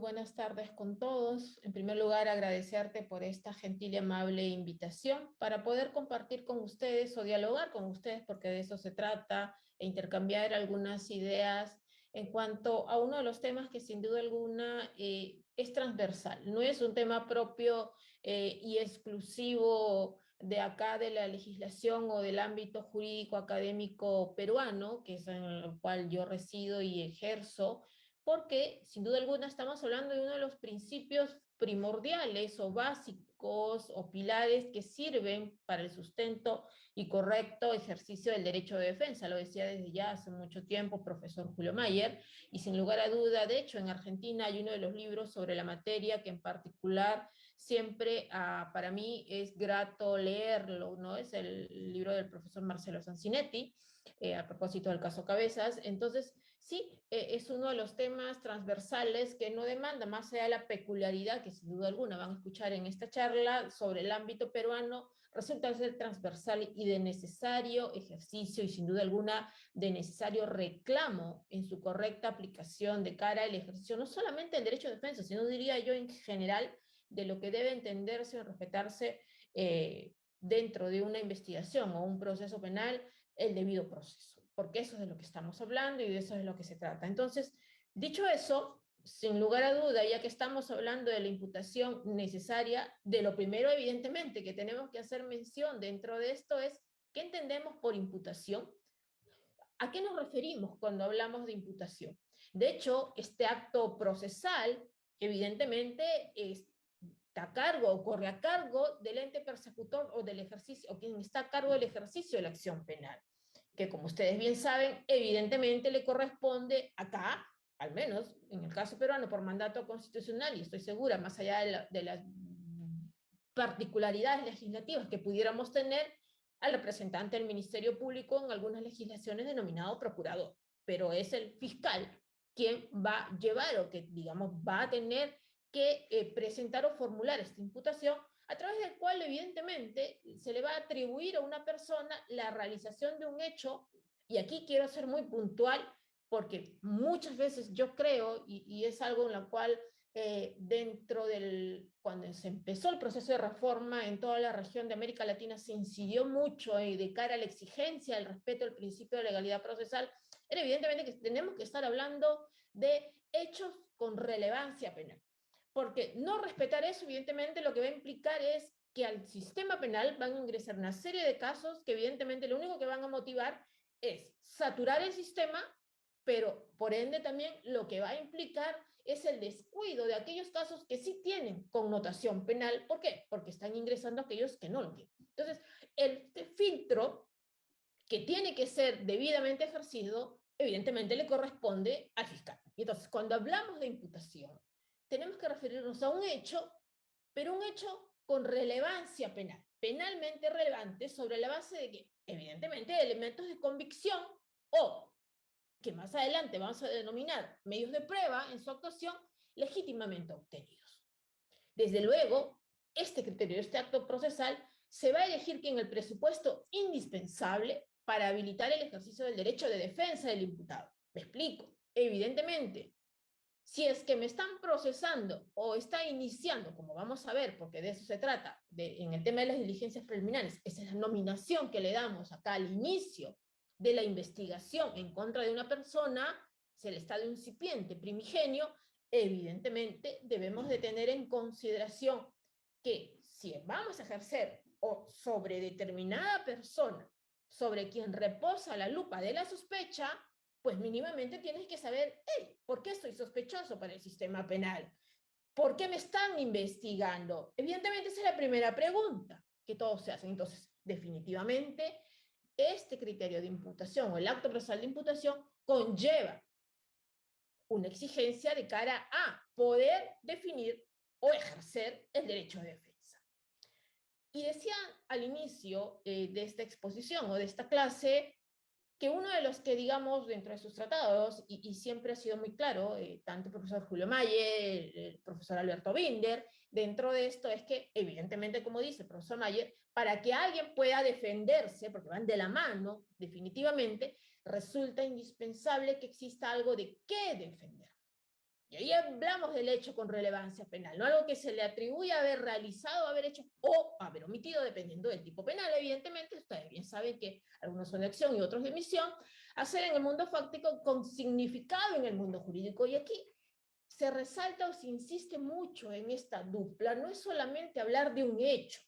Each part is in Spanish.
buenas tardes con todos. En primer lugar, agradecerte por esta gentil y amable invitación para poder compartir con ustedes o dialogar con ustedes, porque de eso se trata, e intercambiar algunas ideas en cuanto a uno de los temas que sin duda alguna es transversal. No es un tema propio y exclusivo de acá de la legislación o del ámbito jurídico académico peruano, que es en el cual yo resido y ejerzo, porque sin duda alguna estamos hablando de uno de los principios primordiales o básicos o pilares que sirven para el sustento y correcto ejercicio del derecho de defensa. Lo decía desde ya hace mucho tiempo profesor Julio Mayer, y sin lugar a duda, de hecho, en Argentina hay uno de los libros sobre la materia que en particular siempre para mí es grato leerlo, ¿no? Es el libro del profesor Marcelo Sancinetti, a propósito del caso Cabezas. Entonces, sí, es uno de los temas transversales que no demanda, más allá de la peculiaridad que sin duda alguna van a escuchar en esta charla sobre el ámbito peruano, resulta ser transversal y de necesario ejercicio y sin duda alguna de necesario reclamo en su correcta aplicación de cara al ejercicio, no solamente del derecho de defensa, sino diría yo en general de lo que debe entenderse o respetarse dentro de una investigación o un proceso penal, el debido proceso, porque eso es de lo que estamos hablando y de eso es de lo que se trata. Entonces, dicho eso, sin lugar a duda, ya que estamos hablando de la imputación necesaria, de lo primero, evidentemente, que tenemos que hacer mención dentro de esto es, ¿qué entendemos por imputación? ¿A qué nos referimos cuando hablamos de imputación? De hecho, este acto procesal, evidentemente, está a cargo o corre a cargo del ente persecutor o del ejercicio, o quien está a cargo del ejercicio de la acción penal, que como ustedes bien saben, evidentemente le corresponde acá, al menos en el caso peruano, por mandato constitucional, y estoy segura, más allá de las particularidades legislativas que pudiéramos tener, al representante del Ministerio Público en algunas legislaciones denominado procurador, pero es el fiscal quien va a llevar o que, digamos, va a tener que presentar o formular esta imputación, a través del cual evidentemente se le va a atribuir a una persona la realización de un hecho, y aquí quiero ser muy puntual, porque muchas veces yo creo, y es algo en lo cual dentro del, cuando se empezó el proceso de reforma en toda la región de América Latina, se incidió mucho de cara a la exigencia, el respeto al principio de legalidad procesal, era evidentemente que tenemos que estar hablando de hechos con relevancia penal. Porque no respetar eso, evidentemente, lo que va a implicar es que al sistema penal van a ingresar una serie de casos que evidentemente lo único que van a motivar es saturar el sistema, pero por ende también lo que va a implicar es el descuido de aquellos casos que sí tienen connotación penal. ¿Por qué? Porque están ingresando aquellos que no lo tienen. Entonces, el filtro que tiene que ser debidamente ejercido, evidentemente le corresponde al fiscal. Y entonces, cuando hablamos de imputación, tenemos que referirnos a un hecho, pero un hecho con relevancia penal, penalmente relevante, sobre la base de que, evidentemente, de elementos de convicción o que más adelante vamos a denominar medios de prueba en su actuación, legítimamente obtenidos. Desde luego, este criterio, este acto procesal, se va a elegir que en el presupuesto indispensable para habilitar el ejercicio del derecho de defensa del imputado. Me explico. Evidentemente, si es que me están procesando o está iniciando, como vamos a ver, porque de eso se trata, en el tema de las diligencias preliminares, esa es la nominación que le damos acá al inicio de la investigación en contra de una persona, si el estado incipiente primigenio, evidentemente debemos de tener en consideración que si vamos a ejercer o sobre determinada persona, sobre quien reposa la lupa de la sospecha, pues mínimamente tienes que saber, hey, ¿por qué soy sospechoso para el sistema penal? ¿Por qué me están investigando? Evidentemente esa es la primera pregunta que todos se hacen. Entonces, definitivamente, este criterio de imputación o el acto procesal de imputación conlleva una exigencia de cara a poder definir o ejercer el derecho de defensa. Y decía al inicio de esta exposición o de esta clase que uno de los que, digamos, dentro de sus tratados, y siempre ha sido muy claro, tanto el profesor Julio Mayer, el profesor Alberto Binder, dentro de esto es que, evidentemente, como dice el profesor Mayer, para que alguien pueda defenderse, porque van de la mano, definitivamente, resulta indispensable que exista algo de qué defender. Y ahí hablamos del hecho con relevancia penal, no algo que se le atribuye a haber realizado, haber hecho o haber omitido, dependiendo del tipo penal. Evidentemente, ustedes bien saben que algunos son de acción y otros de omisión, hacer en el mundo fáctico con significado en el mundo jurídico. Y aquí se resalta o se insiste mucho en esta dupla, no es solamente hablar de un hecho,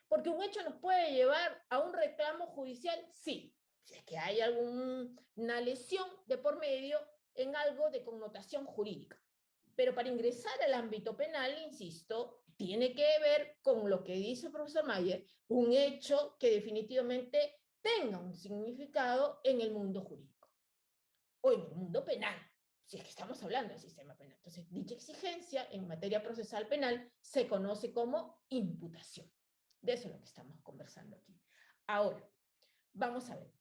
porque un hecho nos puede llevar a un reclamo judicial, sí, si es que hay alguna lesión de por medio en algo de connotación jurídica. Pero para ingresar al ámbito penal, insisto, tiene que ver con lo que dice el profesor Mayer, un hecho que definitivamente tenga un significado en el mundo jurídico o en el mundo penal, si es que estamos hablando del sistema penal. Entonces, dicha exigencia en materia procesal penal se conoce como imputación. De eso es lo que estamos conversando aquí. Ahora, vamos a ver.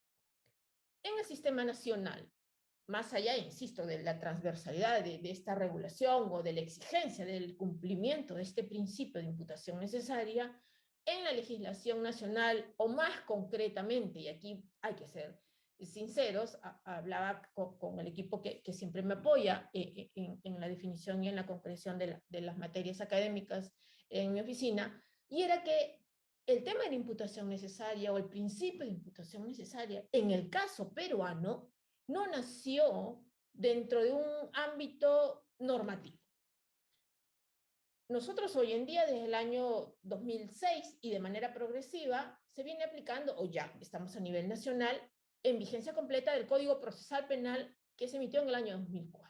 En el sistema nacional, más allá, insisto, de la transversalidad de esta regulación o de la exigencia del cumplimiento de este principio de imputación necesaria, en la legislación nacional, o más concretamente, y aquí hay que ser sinceros, hablaba con el equipo que siempre me apoya en la definición y en la concreción de las materias académicas en mi oficina, y era que el tema de la imputación necesaria o el principio de imputación necesaria, en el caso peruano, no nació dentro de un ámbito normativo. Nosotros hoy en día, desde el año 2006 y de manera progresiva, se viene aplicando, o ya estamos a nivel nacional, en vigencia completa del Código Procesal Penal que se emitió en el año 2004.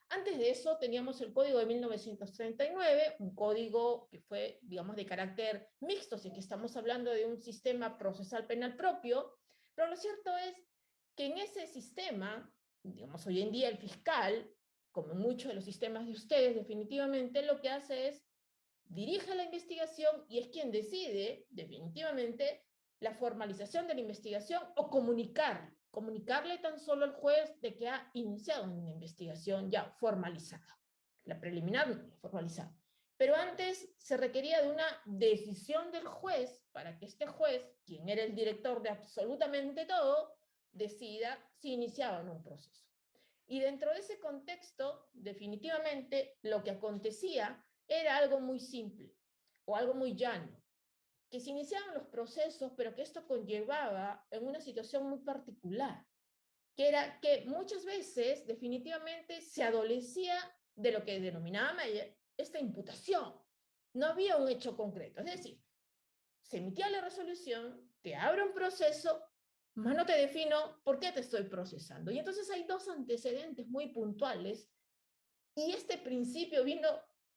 Antes de eso teníamos el Código de 1939, un código que fue, digamos, de carácter mixto, si es que estamos hablando de un sistema procesal penal propio, pero lo cierto es que en ese sistema, digamos, hoy en día el fiscal, como en muchos de los sistemas de ustedes, definitivamente lo que hace es dirige la investigación y es quien decide, definitivamente, la formalización de la investigación o comunicarle tan solo al juez de que ha iniciado una investigación ya formalizada. La preliminar no, la formalizada. Pero antes se requería de una decisión del juez para que este juez, quien era el director de absolutamente todo, decida si iniciaba o no un proceso. Y dentro de ese contexto, definitivamente, lo que acontecía era algo muy simple o algo muy llano, que se iniciaban los procesos, pero que esto conllevaba en una situación muy particular, que era que muchas veces definitivamente se adolecía de lo que denominaba Mayer esta imputación. No había un hecho concreto, es decir, se emitía la resolución, te abre un proceso, más no te defino por qué te estoy procesando. Y entonces hay dos antecedentes muy puntuales y este principio vino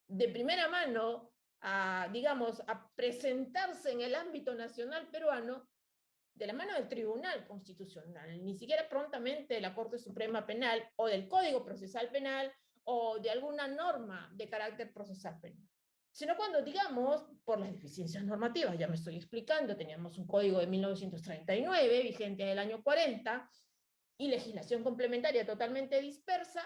de primera mano a, digamos, a presentarse en el ámbito nacional peruano de la mano del Tribunal Constitucional, ni siquiera prontamente de la Corte Suprema Penal o del Código Procesal Penal o de alguna norma de carácter procesal penal, sino cuando, digamos, por las deficiencias normativas, ya me estoy explicando, teníamos un código de 1939, vigente del año 40, y legislación complementaria totalmente dispersa,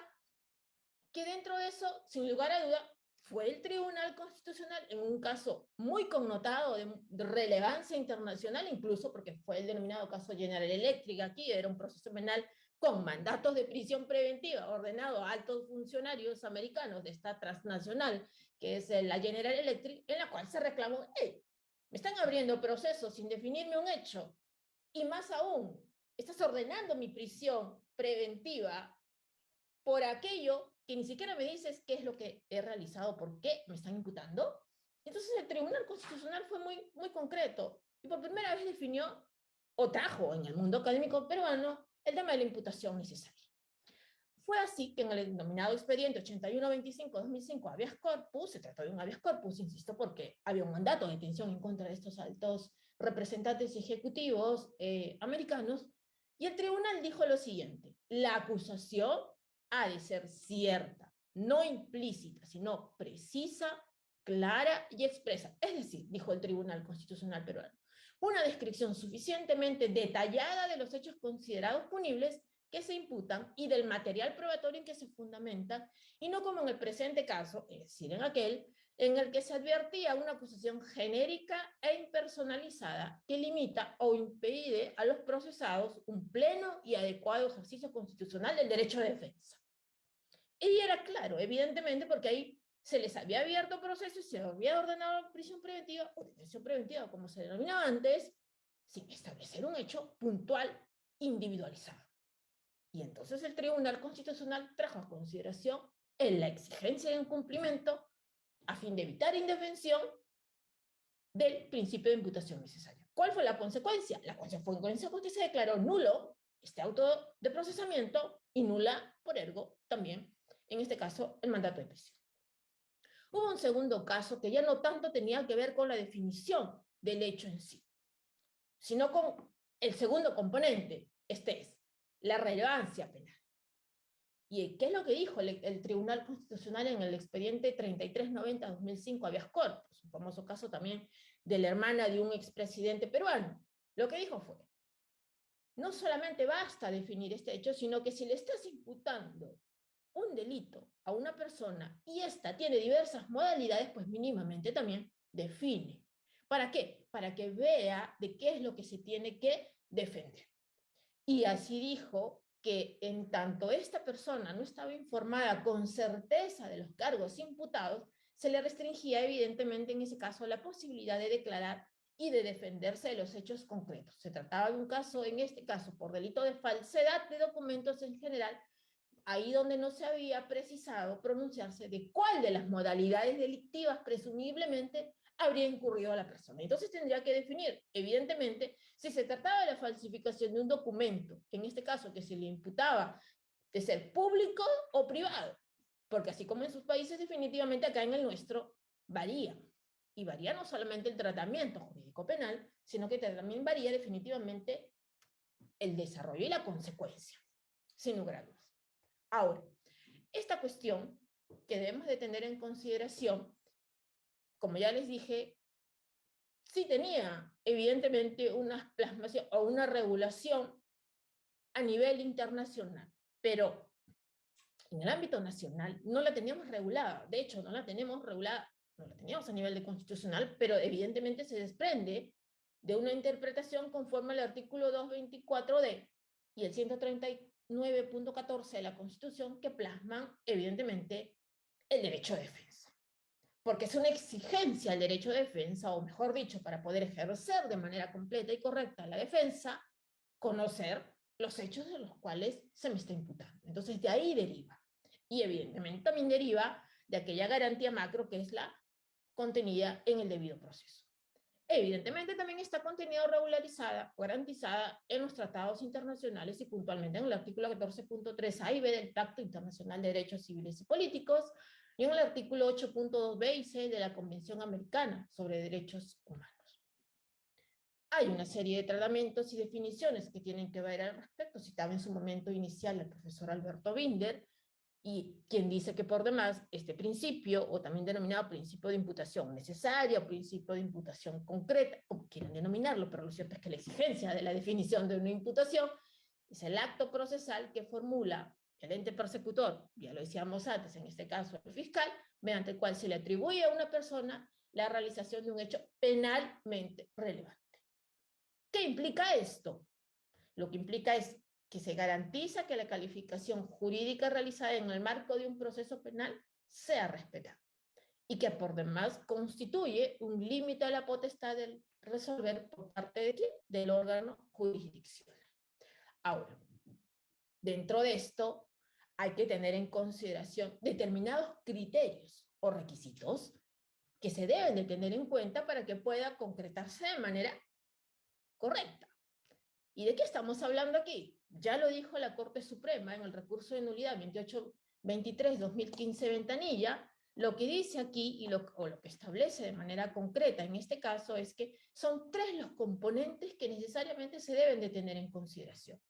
que dentro de eso, sin lugar a duda, fue el Tribunal Constitucional en un caso muy connotado de relevancia internacional, incluso porque fue el denominado caso General Electric. Aquí era un proceso penal con mandatos de prisión preventiva ordenado a altos funcionarios americanos de esta transnacional, que es la General Electric, en la cual se reclamó, hey, me están abriendo procesos sin definirme un hecho, y más aún, estás ordenando mi prisión preventiva por aquello que ni siquiera me dices qué es lo que he realizado, por qué me están imputando. Entonces el Tribunal Constitucional fue muy concreto y por primera vez definió o trajo en el mundo académico peruano el tema de la imputación necesaria. Fue así que en el denominado expediente 8125-2005 habeas corpus, se trató de un habeas corpus, insisto, porque había un mandato de detención en contra de estos altos representantes ejecutivos americanos, y el tribunal dijo lo siguiente: la acusación ha de ser cierta, no implícita, sino precisa, clara y expresa. Es decir, dijo el Tribunal Constitucional peruano, una descripción suficientemente detallada de los hechos considerados punibles que se imputan y del material probatorio en que se fundamentan, y no como en el presente caso, es decir, en aquel en el que se advertía una acusación genérica e impersonalizada que limita o impide a los procesados un pleno y adecuado ejercicio constitucional del derecho de defensa. Y era claro, evidentemente, porque ahí se les había abierto proceso y se había ordenado prisión preventiva o detención preventiva, como se denominaba antes, sin establecer un hecho puntual, individualizado. Y entonces el Tribunal Constitucional trajo a consideración en la exigencia de incumplimiento a fin de evitar indefensión del principio de imputación necesaria. ¿Cuál fue la consecuencia? La consecuencia fue que se declaró nulo este auto de procesamiento y nula, por ergo, también, en este caso, el mandato de prisión. Hubo un segundo caso que ya no tanto tenía que ver con la definición del hecho en sí, sino con el segundo componente, este es la relevancia penal. ¿Y qué es lo que dijo el Tribunal Constitucional en el expediente 3390-2005 habeas corpus? Un famoso caso también de la hermana de un expresidente peruano. Lo que dijo fue, no solamente basta definir este hecho, sino que si le estás imputando un delito a una persona y ésta tiene diversas modalidades, pues mínimamente también define. ¿Para qué? Para que vea de qué es lo que se tiene que defender. Y así dijo que en tanto esta persona no estaba informada con certeza de los cargos imputados, se le restringía evidentemente en ese caso la posibilidad de declarar y de defenderse de los hechos concretos. Se trataba de un caso, en este caso, por delito de falsedad de documentos en general, ahí donde no se había precisado pronunciarse de cuál de las modalidades delictivas presumiblemente habría incurrido a la persona. Entonces tendría que definir, evidentemente, si se trataba de la falsificación de un documento, en este caso que se le imputaba de ser público o privado, porque así como en sus países, definitivamente acá en el nuestro varía. Y varía no solamente el tratamiento jurídico penal, sino que también varía definitivamente el desarrollo y la consecuencia, sin lugar a dudas. Ahora, esta cuestión que debemos de tener en consideración, como ya les dije, sí tenía evidentemente una plasmación o una regulación a nivel internacional, pero en el ámbito nacional no la teníamos regulada. De hecho, no la tenemos regulada, no la teníamos a nivel de constitucional, pero evidentemente se desprende de una interpretación conforme al artículo 224D y el 139.14 de la Constitución que plasman evidentemente el derecho de defensa. Porque es una exigencia el derecho de defensa, o mejor dicho, para poder ejercer de manera completa y correcta la defensa, conocer los hechos de los cuales se me está imputando. Entonces, de ahí deriva. Y evidentemente también deriva de aquella garantía macro que es la contenida en el debido proceso. Evidentemente también está contenida regularizada, garantizada en los tratados internacionales y puntualmente en el artículo 14.3a y b del Pacto Internacional de Derechos Civiles y Políticos y en el artículo 8.2b y c de la Convención Americana sobre Derechos Humanos. Hay una serie de tratamientos y definiciones que tienen que ver al respecto. Citaba en su momento inicial el profesor Alberto Binder, y quien dice que por demás este principio, o también denominado principio de imputación necesaria o principio de imputación concreta, como quieran denominarlo, pero lo cierto es que la exigencia de la definición de una imputación es el acto procesal que formula el ente persecutor, ya lo decíamos antes, en este caso el fiscal, mediante el cual se le atribuye a una persona la realización de un hecho penalmente relevante. ¿Qué implica esto? Lo que implica es que se garantiza que la calificación jurídica realizada en el marco de un proceso penal sea respetada y que por demás constituye un límite a la potestad de resolver por parte de quién, del órgano jurisdiccional. Ahora, dentro de esto hay que tener en consideración determinados criterios o requisitos que se deben de tener en cuenta para que pueda concretarse de manera correcta. ¿Y de qué estamos hablando aquí? Ya lo dijo la Corte Suprema en el recurso de nulidad 2823-2015 ventanilla, lo que dice aquí o lo que establece de manera concreta en este caso es que son tres los componentes que necesariamente se deben de tener en consideración.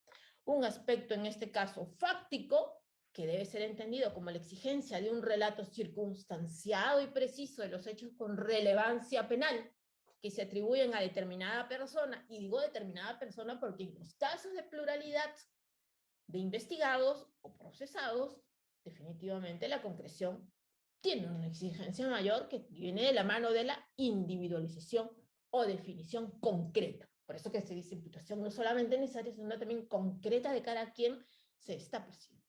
Un aspecto en este caso fáctico, que debe ser entendido como la exigencia de un relato circunstanciado y preciso de los hechos con relevancia penal, que se atribuyen a determinada persona, y digo determinada persona porque en los casos de pluralidad de investigados o procesados, definitivamente la concreción tiene una exigencia mayor que viene de la mano de la individualización o definición concreta. Por eso que se dice imputación no solamente necesaria, sino también concreta de cara a quien se está persiguiendo.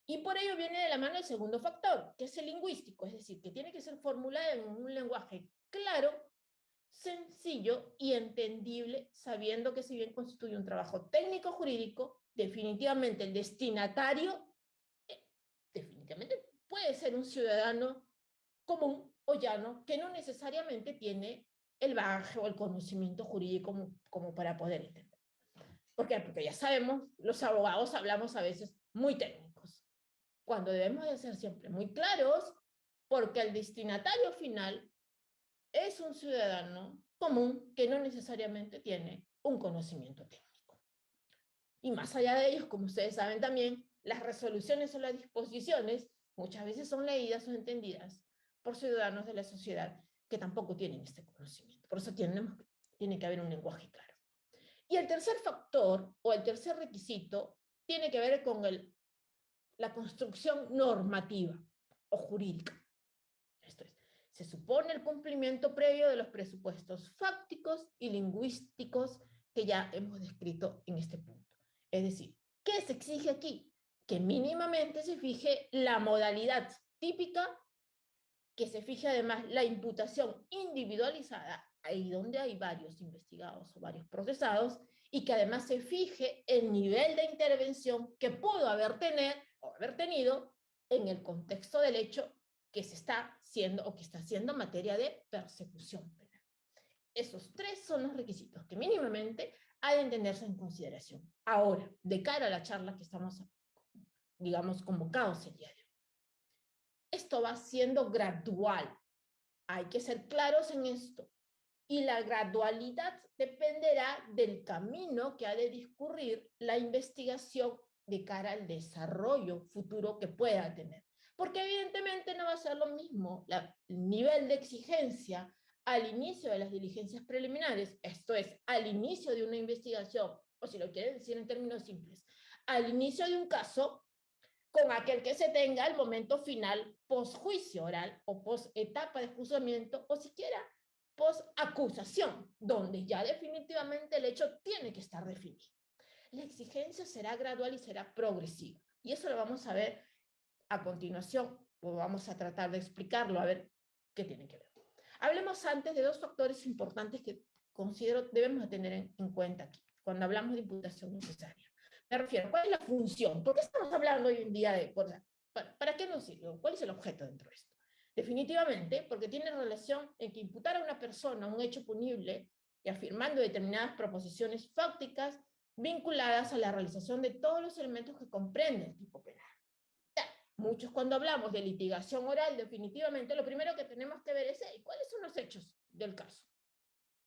Y por ello viene de la mano el segundo factor, que es el lingüístico, es decir, que tiene que ser formulada en un lenguaje claro, sencillo y entendible, sabiendo que si bien constituye un trabajo técnico jurídico, definitivamente el destinatario definitivamente puede ser un ciudadano común o llano que no necesariamente tiene el bagaje o el conocimiento jurídico como para poder entender. ¿Por qué? Porque ya sabemos, los abogados hablamos a veces muy técnicos, cuando debemos de ser siempre muy claros, porque el destinatario final es un ciudadano común que no necesariamente tiene un conocimiento técnico. Y más allá de ellos, como ustedes saben también, las resoluciones o las disposiciones muchas veces son leídas o entendidas por ciudadanos de la sociedad que tampoco tienen este conocimiento. Por eso tiene que haber un lenguaje claro. Y el tercer factor o el tercer requisito tiene que ver con la construcción normativa o jurídica. Esto es, se supone el cumplimiento previo de los presupuestos fácticos y lingüísticos que ya hemos descrito en este punto. Es decir, ¿qué se exige aquí? Que mínimamente se fije la modalidad típica, que se fije además la imputación individualizada, ahí donde hay varios investigados o varios procesados, y que además se fije el nivel de intervención que pudo haber tenido en el contexto del hecho que se está haciendo o que está haciendo materia de persecución penal. Esos tres son los requisitos que mínimamente ha de tenerse en consideración. Ahora, de cara a la charla que estamos, digamos, convocados el día de hoy, esto va siendo gradual. Hay que ser claros en esto. Y la gradualidad dependerá del camino que ha de discurrir la investigación de cara al desarrollo futuro que pueda tener. Porque evidentemente no va a ser lo mismo el nivel de exigencia al inicio de las diligencias preliminares, esto es, al inicio de una investigación, o si lo quieren decir en términos simples, al inicio de un caso, con aquel que se tenga al momento final post-juicio oral o post-etapa de juzgamiento o siquiera post-acusación, donde ya definitivamente el hecho tiene que estar definido. La exigencia será gradual y será progresiva. Y eso lo vamos a ver a continuación, o vamos a tratar de explicarlo, a ver qué tiene que ver. Hablemos antes de dos factores importantes que considero debemos tener en cuenta aquí, cuando hablamos de imputación necesaria. Me refiero, ¿cuál es la función? ¿Por qué estamos hablando hoy en día de, para qué nos sirve? ¿Cuál es el objeto dentro de esto? Definitivamente, porque tiene relación en que imputar a una persona un hecho punible y afirmando determinadas proposiciones fácticas vinculadas a la realización de todos los elementos que comprende el tipo penal. Muchos cuando hablamos de litigación oral, definitivamente lo primero que tenemos que ver es ¿cuáles son los hechos del caso?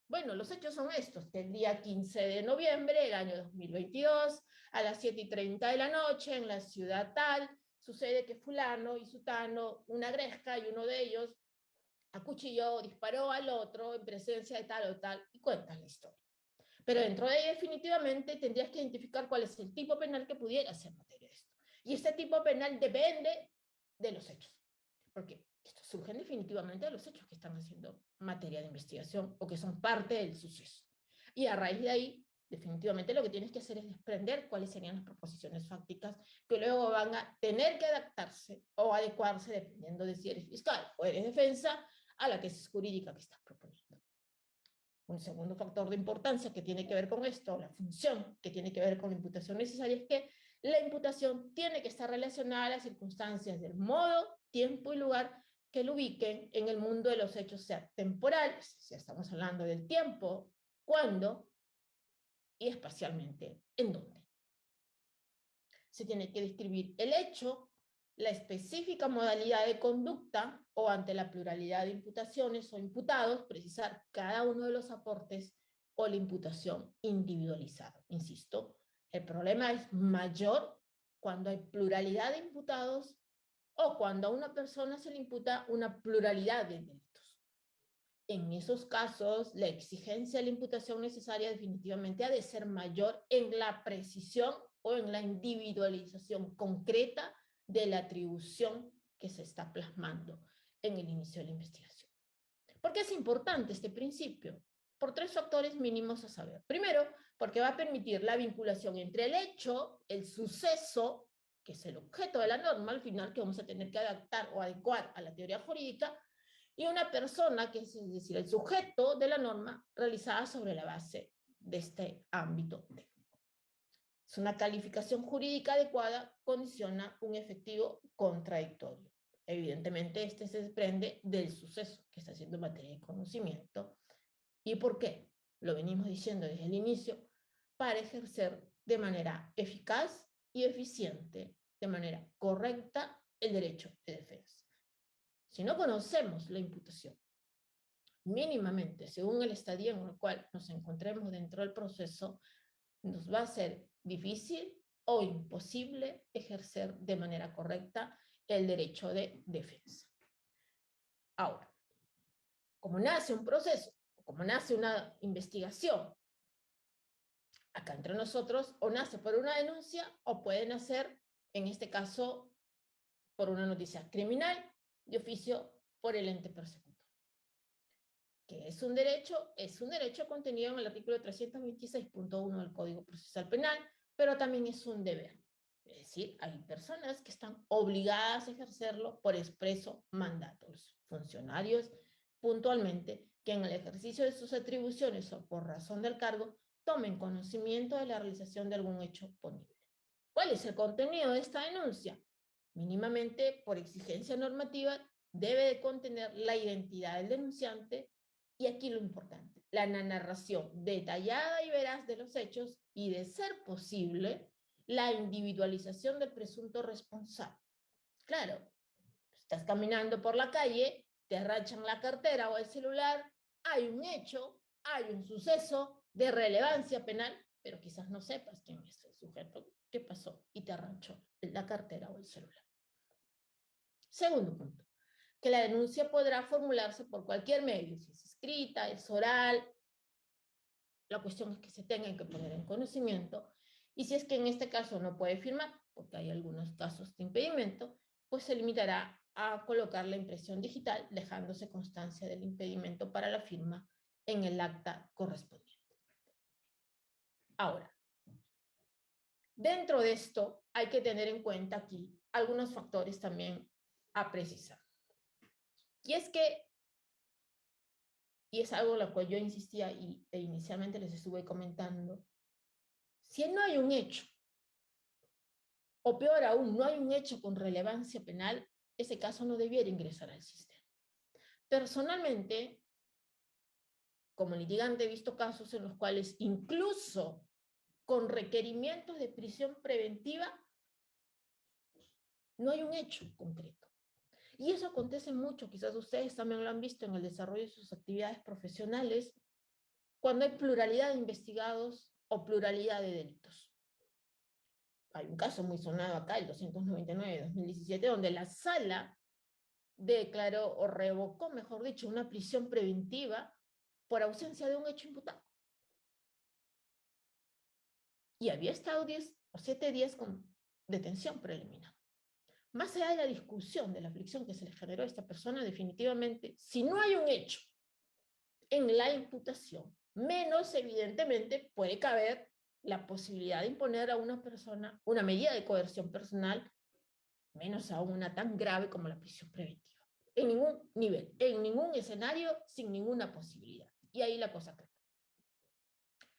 Bueno, los hechos son estos, que el día 15 de noviembre del año 2022, a las 7:30 de la noche, en la ciudad tal, sucede que fulano y sutano, una gresca, y uno de ellos acuchilló, disparó al otro en presencia de tal o tal, y cuentas la historia. Pero dentro de ella definitivamente tendrías que identificar cuál es el tipo penal que pudiera ser materia de esto. Y este tipo penal depende de los hechos, porque estos surgen definitivamente de los hechos que están haciendo materia de investigación o que son parte del suceso. Y a raíz de ahí, definitivamente lo que tienes que hacer es desprender cuáles serían las proposiciones fácticas que luego van a tener que adaptarse o adecuarse dependiendo de si eres fiscal o eres defensa a la tesis jurídica que estás proponiendo. Un segundo factor de importancia que tiene que ver con esto, la función que tiene que ver con la imputación necesaria, es que la imputación tiene que estar relacionada a las circunstancias del modo, tiempo y lugar que lo ubiquen en el mundo de los hechos, sea temporales, si estamos hablando del tiempo, cuándo y espacialmente en dónde. Se tiene que describir el hecho, la específica modalidad de conducta o ante la pluralidad de imputaciones o imputados, precisar cada uno de los aportes o la imputación individualizada. Insisto, el problema es mayor cuando hay pluralidad de imputados o cuando a una persona se le imputa una pluralidad de delitos. En esos casos, la exigencia de la imputación necesaria definitivamente ha de ser mayor en la precisión o en la individualización concreta de la atribución que se está plasmando en el inicio de la investigación. ¿Por qué es importante este principio? Por tres factores mínimos a saber. Primero, porque va a permitir la vinculación entre el hecho, el suceso que es el objeto de la norma, al final, que vamos a tener que adaptar o adecuar a la teoría jurídica, y una persona, que es decir, el sujeto de la norma, realizada sobre la base de este ámbito técnico. Es una calificación jurídica adecuada, condiciona un efectivo contradictorio. Evidentemente, este se desprende del suceso que está haciendo materia de conocimiento. ¿Y por qué? Lo venimos diciendo desde el inicio, para ejercer de manera eficaz y eficiente, de manera correcta, el derecho de defensa. Si no conocemos la imputación, mínimamente, según el estadio en el cual nos encontremos dentro del proceso, nos va a ser difícil o imposible ejercer de manera correcta el derecho de defensa. Ahora, como nace un proceso, como nace una investigación, acá entre nosotros, o nace por una denuncia o puede nacer, en este caso, por una noticia criminal de oficio por el ente persecutor. ¿Que es un derecho? Es un derecho contenido en el artículo 326.1 del Código Procesal Penal, pero también es un deber. Es decir, hay personas que están obligadas a ejercerlo por expreso mandato. Los funcionarios, puntualmente, que en el ejercicio de sus atribuciones o por razón del cargo, tomen conocimiento de la realización de algún hecho punible. ¿Cuál es el contenido de esta denuncia? Mínimamente, por exigencia normativa, debe de contener la identidad del denunciante y aquí lo importante, la narración detallada y veraz de los hechos y, de ser posible, la individualización del presunto responsable. Claro, estás caminando por la calle, te arranchan la cartera o el celular, hay un hecho, hay un suceso de relevancia penal, pero quizás no sepas quién es el sujeto, qué pasó y te arranchó la cartera o el celular. Segundo punto, que la denuncia podrá formularse por cualquier medio, si es escrita, es oral. La cuestión es que se tengan que poner en conocimiento, y si es que en este caso no puede firmar, porque hay algunos casos de impedimento, pues se limitará a colocar la impresión digital, dejándose constancia del impedimento para la firma en el acta correspondiente. Ahora, dentro de esto hay que tener en cuenta aquí algunos factores también a precisar. Y es que, y es algo en lo cual yo insistía e inicialmente les estuve comentando, si no hay un hecho, o peor aún, no hay un hecho con relevancia penal, ese caso no debiera ingresar al sistema. Personalmente, como litigante, he visto casos en los cuales incluso con requerimientos de prisión preventiva no hay un hecho concreto. Y eso acontece mucho, quizás ustedes también lo han visto en el desarrollo de sus actividades profesionales, cuando hay pluralidad de investigados o pluralidad de delitos. Hay un caso muy sonado acá, el 299 de 2017, donde la sala declaró o revocó, mejor dicho, una prisión preventiva por ausencia de un hecho imputado. Y había estado 10 o 7 días con detención preliminar. Más allá de la discusión, de la aflicción que se le generó a esta persona, definitivamente, si no hay un hecho en la imputación, menos evidentemente puede caber la posibilidad de imponer a una persona una medida de coerción personal, menos aún una tan grave como la prisión preventiva. En ningún nivel, en ningún escenario, sin ninguna posibilidad. Y ahí la cosa clara.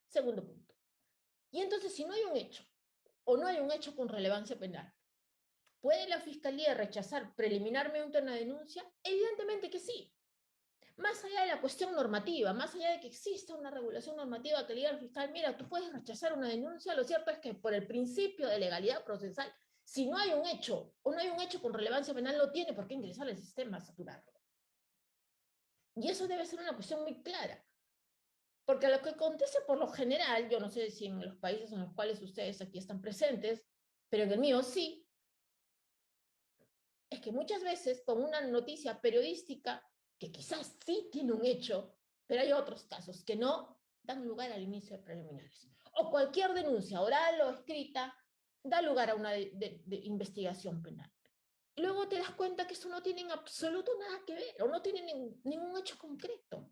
Segundo punto. Y entonces, si no hay un hecho, o no hay un hecho con relevancia penal, ¿puede la Fiscalía rechazar preliminarmente una denuncia? Evidentemente que sí. Más allá de la cuestión normativa, más allá de que exista una regulación normativa que le diga al fiscal, mira, tú puedes rechazar una denuncia, lo cierto es que por el principio de legalidad procesal, si no hay un hecho o no hay un hecho con relevancia penal, no tiene por qué ingresar al sistema a saturarlo. Y eso debe ser una cuestión muy clara. Porque lo que acontece por lo general, yo no sé si en los países en los cuales ustedes aquí están presentes, pero en el mío sí, es que muchas veces con una noticia periodística, que quizás sí tiene un hecho, pero hay otros casos que no dan lugar al inicio de preliminares. O cualquier denuncia oral o escrita da lugar a una de investigación penal. Y luego te das cuenta que eso no tiene en absoluto nada que ver, o no tiene ningún hecho concreto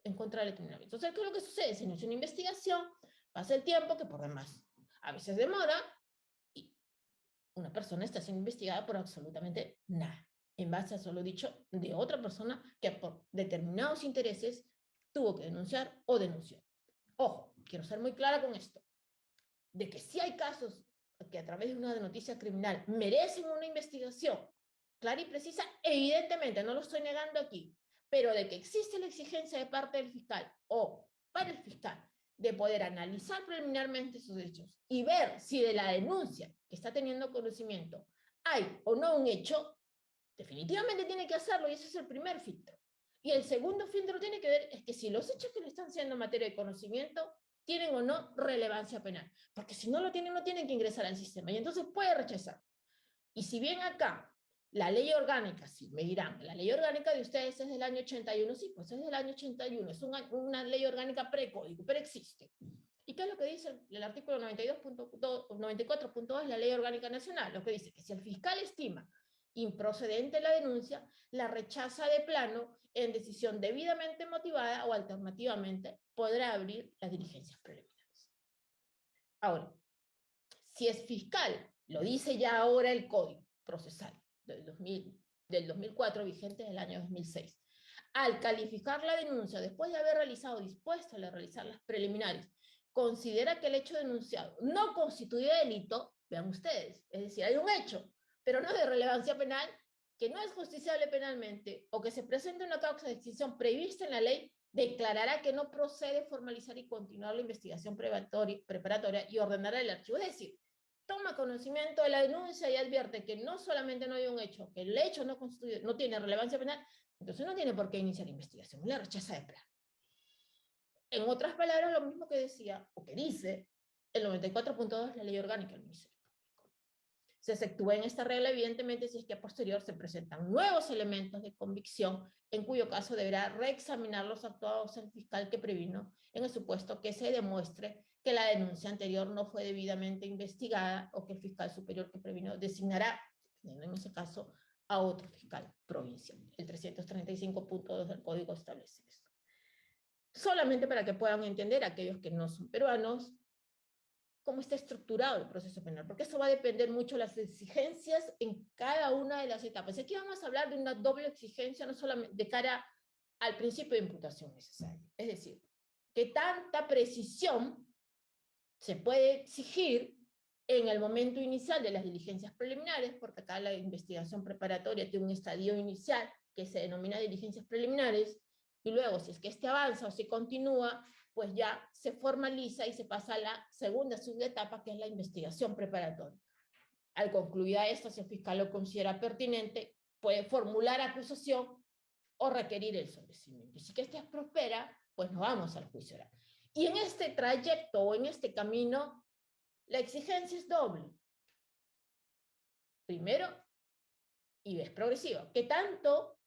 en contra del determinado. Entonces, ¿qué es lo que sucede? Se inicia una investigación, pasa el tiempo, que por demás a veces demora, una persona está siendo investigada por absolutamente nada, en base a solo dicho de otra persona que por determinados intereses tuvo que denunciar o denunció. Ojo, quiero ser muy clara con esto, de que si hay casos que a través de una noticia criminal merecen una investigación clara y precisa, evidentemente, no lo estoy negando aquí, pero de que existe la exigencia de parte del fiscal o para el fiscal de poder analizar preliminarmente sus hechos y ver si de la denuncia que está teniendo conocimiento hay o no un hecho, definitivamente tiene que hacerlo y ese es el primer filtro. Y el segundo filtro tiene que ver es que si los hechos que le están siendo en materia de conocimiento tienen o no relevancia penal, porque si no lo tienen, no tienen que ingresar al sistema y entonces puede rechazar. Y si bien acá la ley orgánica, sí, me dirán, la ley orgánica de ustedes es del año 81, sí, pues es del año 81, es una ley orgánica precódigo, pero existe. ¿Y qué es lo que dice el artículo 94.2 de la ley orgánica nacional? Lo que dice que si el fiscal estima improcedente la denuncia, la rechaza de plano en decisión debidamente motivada o alternativamente podrá abrir las diligencias preliminares. Ahora, si es fiscal, lo dice ya ahora el Código Procesal del 2004, vigente del año 2006, al calificar la denuncia después de haber dispuesto a realizar las preliminares, considera que el hecho denunciado no constituye delito, vean ustedes, es decir, hay un hecho, pero no de relevancia penal, que no es justiciable penalmente o que se presente una causa de extinción prevista en la ley, declarará que no procede formalizar y continuar la investigación preparatoria y ordenará el archivo. Es decir, toma conocimiento de la denuncia y advierte que no solamente no hay un hecho, que el hecho no tiene relevancia penal, entonces no tiene por qué iniciar investigación, la rechaza de plano. En otras palabras, lo mismo que decía, o que dice, el 94.2 de la ley orgánica del Ministerio Público. Se exceptúa en esta regla, evidentemente, si es que a posterior se presentan nuevos elementos de convicción, en cuyo caso deberá reexaminar los actuados el fiscal que previno, en el supuesto que se demuestre que la denuncia anterior no fue debidamente investigada o que el fiscal superior que previno designará, dependiendo en ese caso, a otro fiscal provincial. El 335.2 del Código establece esto. Solamente para que puedan entender aquellos que no son peruanos cómo está estructurado el proceso penal, porque eso va a depender mucho de las exigencias en cada una de las etapas. Aquí vamos a hablar de una doble exigencia, no solamente de cara al principio de imputación necesaria, es decir, qué tanta precisión se puede exigir en el momento inicial de las diligencias preliminares, porque acá la investigación preparatoria tiene un estadio inicial que se denomina diligencias preliminares, y luego si es que este avanza o se continúa, pues ya se formaliza y se pasa a la segunda subetapa, que es la investigación preparatoria. Al concluida esta, si el fiscal lo considera pertinente, puede formular acusación o requerir el sobreseimiento. Y si que este prospera, pues nos vamos al juicio oral. Y en este trayecto o en este camino, la exigencia es doble. Primero, y es progresiva, que tanto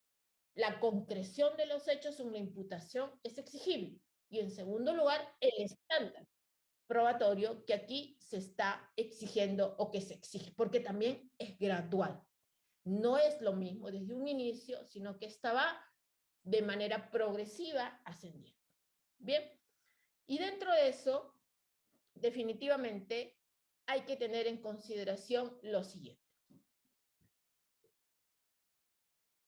la concreción de los hechos en la imputación es exigible. Y en segundo lugar, el estándar probatorio que aquí se está exigiendo o que se exige, porque también es gradual. No es lo mismo desde un inicio, sino que estaba de manera progresiva ascendiendo. Bien, y dentro de eso, definitivamente hay que tener en consideración lo siguiente.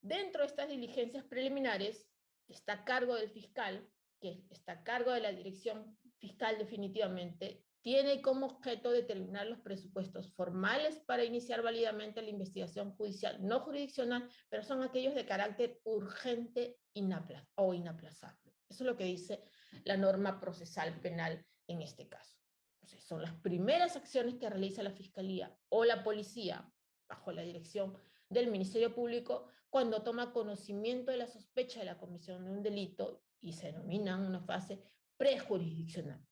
Dentro de estas diligencias preliminares, que está a cargo del fiscal, que está a cargo de la dirección fiscal definitivamente, tiene como objeto determinar los presupuestos formales para iniciar válidamente la investigación judicial, no jurisdiccional, pero son aquellos de carácter urgente o inaplazable. Eso es lo que dice la norma procesal penal en este caso. Entonces, son las primeras acciones que realiza la Fiscalía o la Policía bajo la dirección del Ministerio Público cuando toma conocimiento de la sospecha de la comisión de un delito y se denomina una fase prejurisdiccional.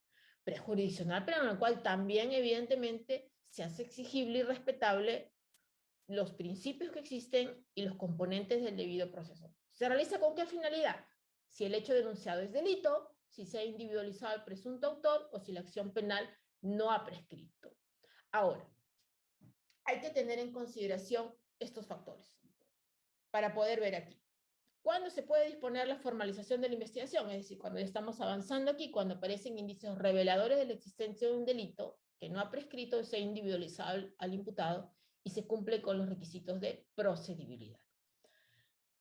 Prejurisdiccional, pero en la cual también evidentemente se hace exigible y respetable los principios que existen y los componentes del debido proceso. ¿Se realiza con qué finalidad? Si el hecho denunciado es delito, si se ha individualizado el presunto autor o si la acción penal no ha prescrito. Ahora, hay que tener en consideración estos factores para poder ver aquí. ¿Cuándo se puede disponer la formalización de la investigación? Es decir, cuando ya estamos avanzando aquí, cuando aparecen indicios reveladores de la existencia de un delito que no ha prescrito, se ha individualizado al imputado y se cumple con los requisitos de procedibilidad.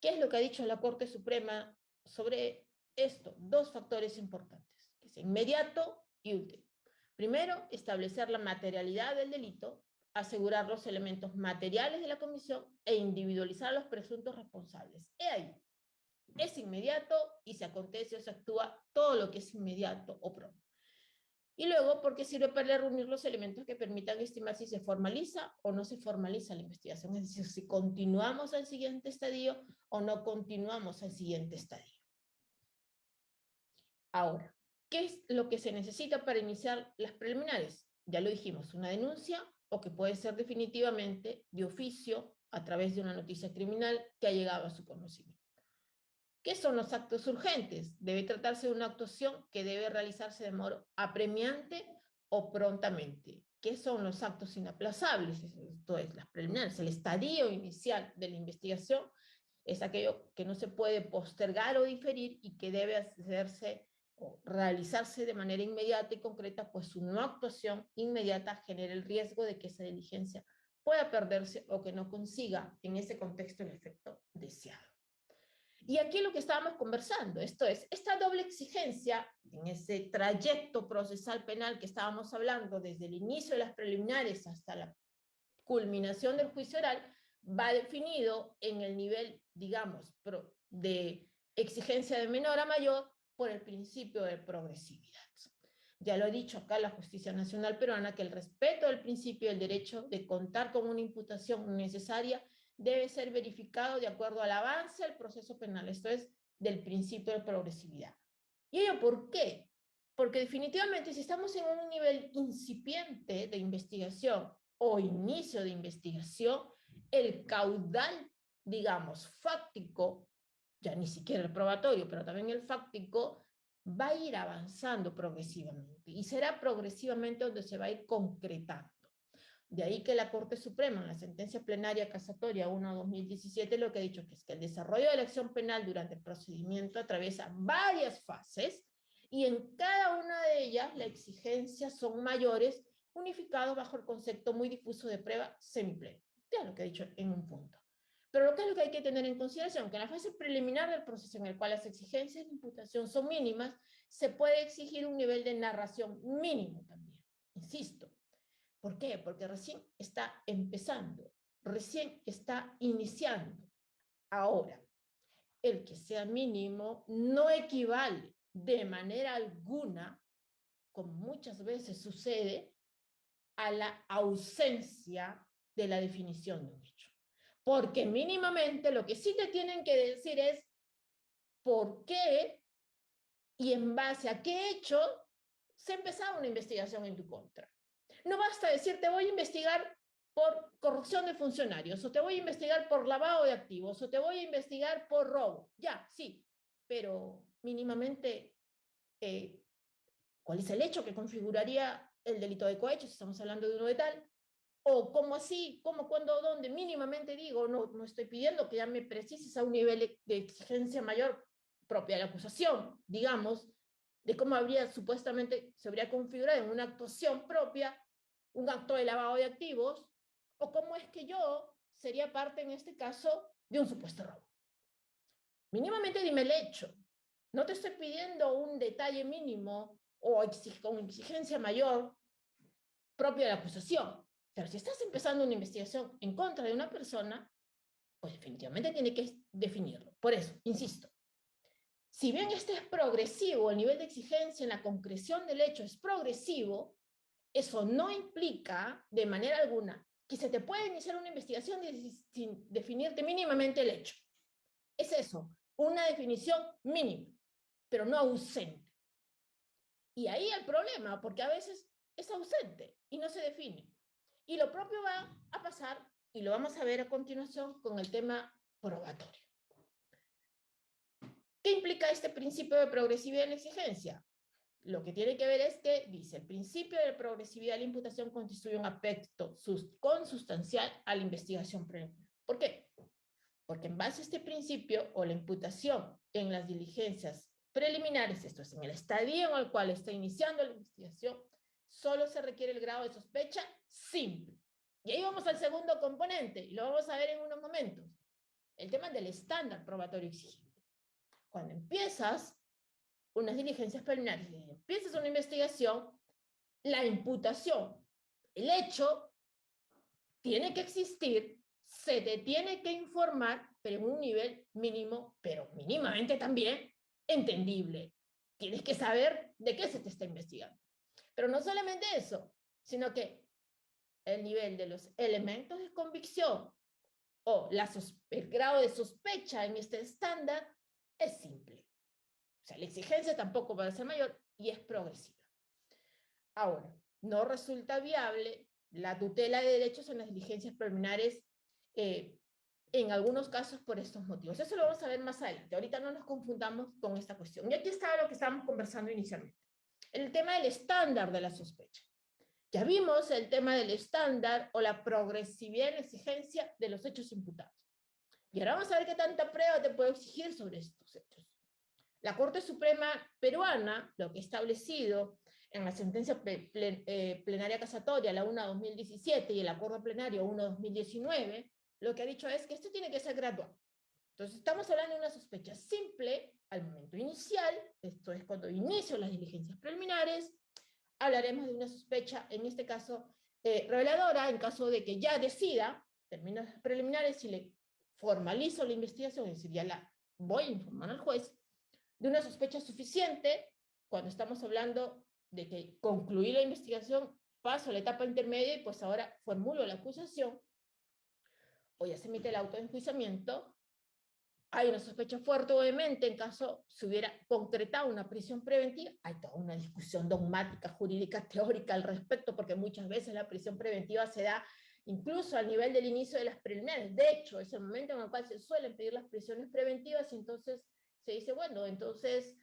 ¿Qué es lo que ha dicho la Corte Suprema sobre esto? Dos factores importantes, que es inmediato y último. Primero, establecer la materialidad del delito, asegurar los elementos materiales de la comisión e individualizar a los presuntos responsables. He ahí, es inmediato y se acontece o se actúa todo lo que es inmediato o pronto. Y luego, porque sirve para reunir los elementos que permitan estimar si se formaliza o no se formaliza la investigación, es decir, si continuamos al siguiente estadio o no continuamos al siguiente estadio. Ahora, ¿qué es lo que se necesita para iniciar las preliminares? Ya lo dijimos, una denuncia o que puede ser definitivamente de oficio a través de una noticia criminal que ha llegado a su conocimiento. ¿Qué son los actos urgentes? Debe tratarse de una actuación que debe realizarse de modo apremiante o prontamente. ¿Qué son los actos inaplazables? Esto es, las preliminares. El estadio inicial de la investigación es aquello que no se puede postergar o diferir y que debe hacerse o realizarse de manera inmediata y concreta, pues su no actuación inmediata genera el riesgo de que esa diligencia pueda perderse o que no consiga en ese contexto el efecto deseado. Y aquí lo que estábamos conversando, esto es, esta doble exigencia en ese trayecto procesal penal que estábamos hablando desde el inicio de las preliminares hasta la culminación del juicio oral, va definido en el nivel, digamos, de exigencia de menor a mayor por el principio de progresividad. Ya lo ha dicho acá la Justicia Nacional Peruana, que el respeto del principio del derecho de contar con una imputación necesaria debe ser verificado de acuerdo al avance del proceso penal, esto es, del principio de progresividad. ¿Y ello por qué? Porque definitivamente si estamos en un nivel incipiente de investigación o inicio de investigación, el caudal, digamos, fáctico, ya ni siquiera el probatorio, pero también el fáctico, va a ir avanzando progresivamente y será progresivamente donde se va a ir concretando. De ahí que la Corte Suprema, en la sentencia plenaria casatoria 1/2017, lo que ha dicho es que el desarrollo de la acción penal durante el procedimiento atraviesa varias fases y en cada una de ellas las exigencias son mayores, unificados bajo el concepto muy difuso de prueba semiplena. Ya lo que he dicho en un punto. Pero lo que es lo que hay que tener en consideración, que en la fase preliminar del proceso en el cual las exigencias de imputación son mínimas, se puede exigir un nivel de narración mínimo también. Insisto, ¿por qué? Porque recién está empezando, recién está iniciando. Ahora, el que sea mínimo no equivale de manera alguna, como muchas veces sucede, a la ausencia de la definición de un hecho. Porque mínimamente lo que sí te tienen que decir es por qué y en base a qué hecho se empezaba una investigación en tu contra. No basta decir, te voy a investigar por corrupción de funcionarios, o te voy a investigar por lavado de activos, o te voy a investigar por robo. Ya, sí, pero mínimamente, ¿cuál es el hecho que configuraría el delito de cohecho, si estamos hablando de uno de tal? O cómo así, cómo, cuándo, dónde, mínimamente digo, no estoy pidiendo que ya me precises a un nivel de exigencia mayor propia de la acusación, digamos, de cómo habría supuestamente, se habría configurado en una actuación propia un acto de lavado de activos, o cómo es que yo sería parte en este caso de un supuesto robo. Mínimamente dime el hecho. No te estoy pidiendo un detalle mínimo o con exigencia mayor propia de la acusación. Pero si estás empezando una investigación en contra de una persona, pues definitivamente tiene que definirlo. Por eso, insisto, si bien este es progresivo, el nivel de exigencia en la concreción del hecho es progresivo, eso no implica de manera alguna que se te pueda iniciar una investigación sin definirte mínimamente el hecho. Es eso, una definición mínima, pero no ausente. Y ahí el problema, porque a veces es ausente y no se define. Y lo propio va a pasar, y lo vamos a ver a continuación con el tema probatorio. ¿Qué implica este principio de progresividad en la exigencia? Lo que tiene que ver es que, dice, el principio de progresividad de la imputación constituye un aspecto consustancial a la investigación preliminar. ¿Por qué? Porque en base a este principio, o la imputación en las diligencias preliminares, esto es, en el estadio en el cual está iniciando la investigación, solo se requiere el grado de sospecha simple. Y ahí vamos al segundo componente, y lo vamos a ver en unos momentos. El tema del estándar probatorio exigente. Cuando empiezas unas diligencias preliminares, empiezas una investigación, la imputación, el hecho, tiene que existir, se te tiene que informar, pero en un nivel mínimo, pero mínimamente también entendible. Tienes que saber de qué se te está investigando. Pero no solamente eso, sino que el nivel de los elementos de convicción o el grado de sospecha en este estándar es simple. O sea, la exigencia tampoco va a ser mayor y es progresiva. Ahora, no resulta viable la tutela de derechos en las diligencias preliminares en algunos casos por estos motivos. Eso lo vamos a ver más adelante. Ahorita no nos confundamos con esta cuestión. Y aquí está lo que estábamos conversando inicialmente. El tema del estándar de la sospecha. Ya vimos el tema del estándar o la progresividad en la exigencia de los hechos imputados. Y ahora vamos a ver qué tanta prueba te puede exigir sobre estos hechos. La Corte Suprema peruana, lo que ha establecido en la sentencia plenaria casatoria, la 1/2017, y el acuerdo plenario 1/2019, lo que ha dicho es que esto tiene que ser gradual. Entonces, estamos hablando de una sospecha simple al momento inicial, esto es cuando inicio las diligencias preliminares. Hablaremos de una sospecha, en este caso, reveladora, en caso de que ya decida, termino las preliminares y le formalizo la investigación, es decir, ya la voy a informar al juez, de una sospecha suficiente, cuando estamos hablando de que concluí la investigación, paso a la etapa intermedia y pues ahora formulo la acusación, o ya se emite el auto de enjuiciamiento. Hay una sospecha fuerte, obviamente, en caso se hubiera concretado una prisión preventiva. Hay toda una discusión dogmática, jurídica, teórica al respecto, porque muchas veces la prisión preventiva se da incluso al nivel del inicio de las preliminares. De hecho, es el momento en el cual se suelen pedir las prisiones preventivas y entonces se dice, bueno, entonces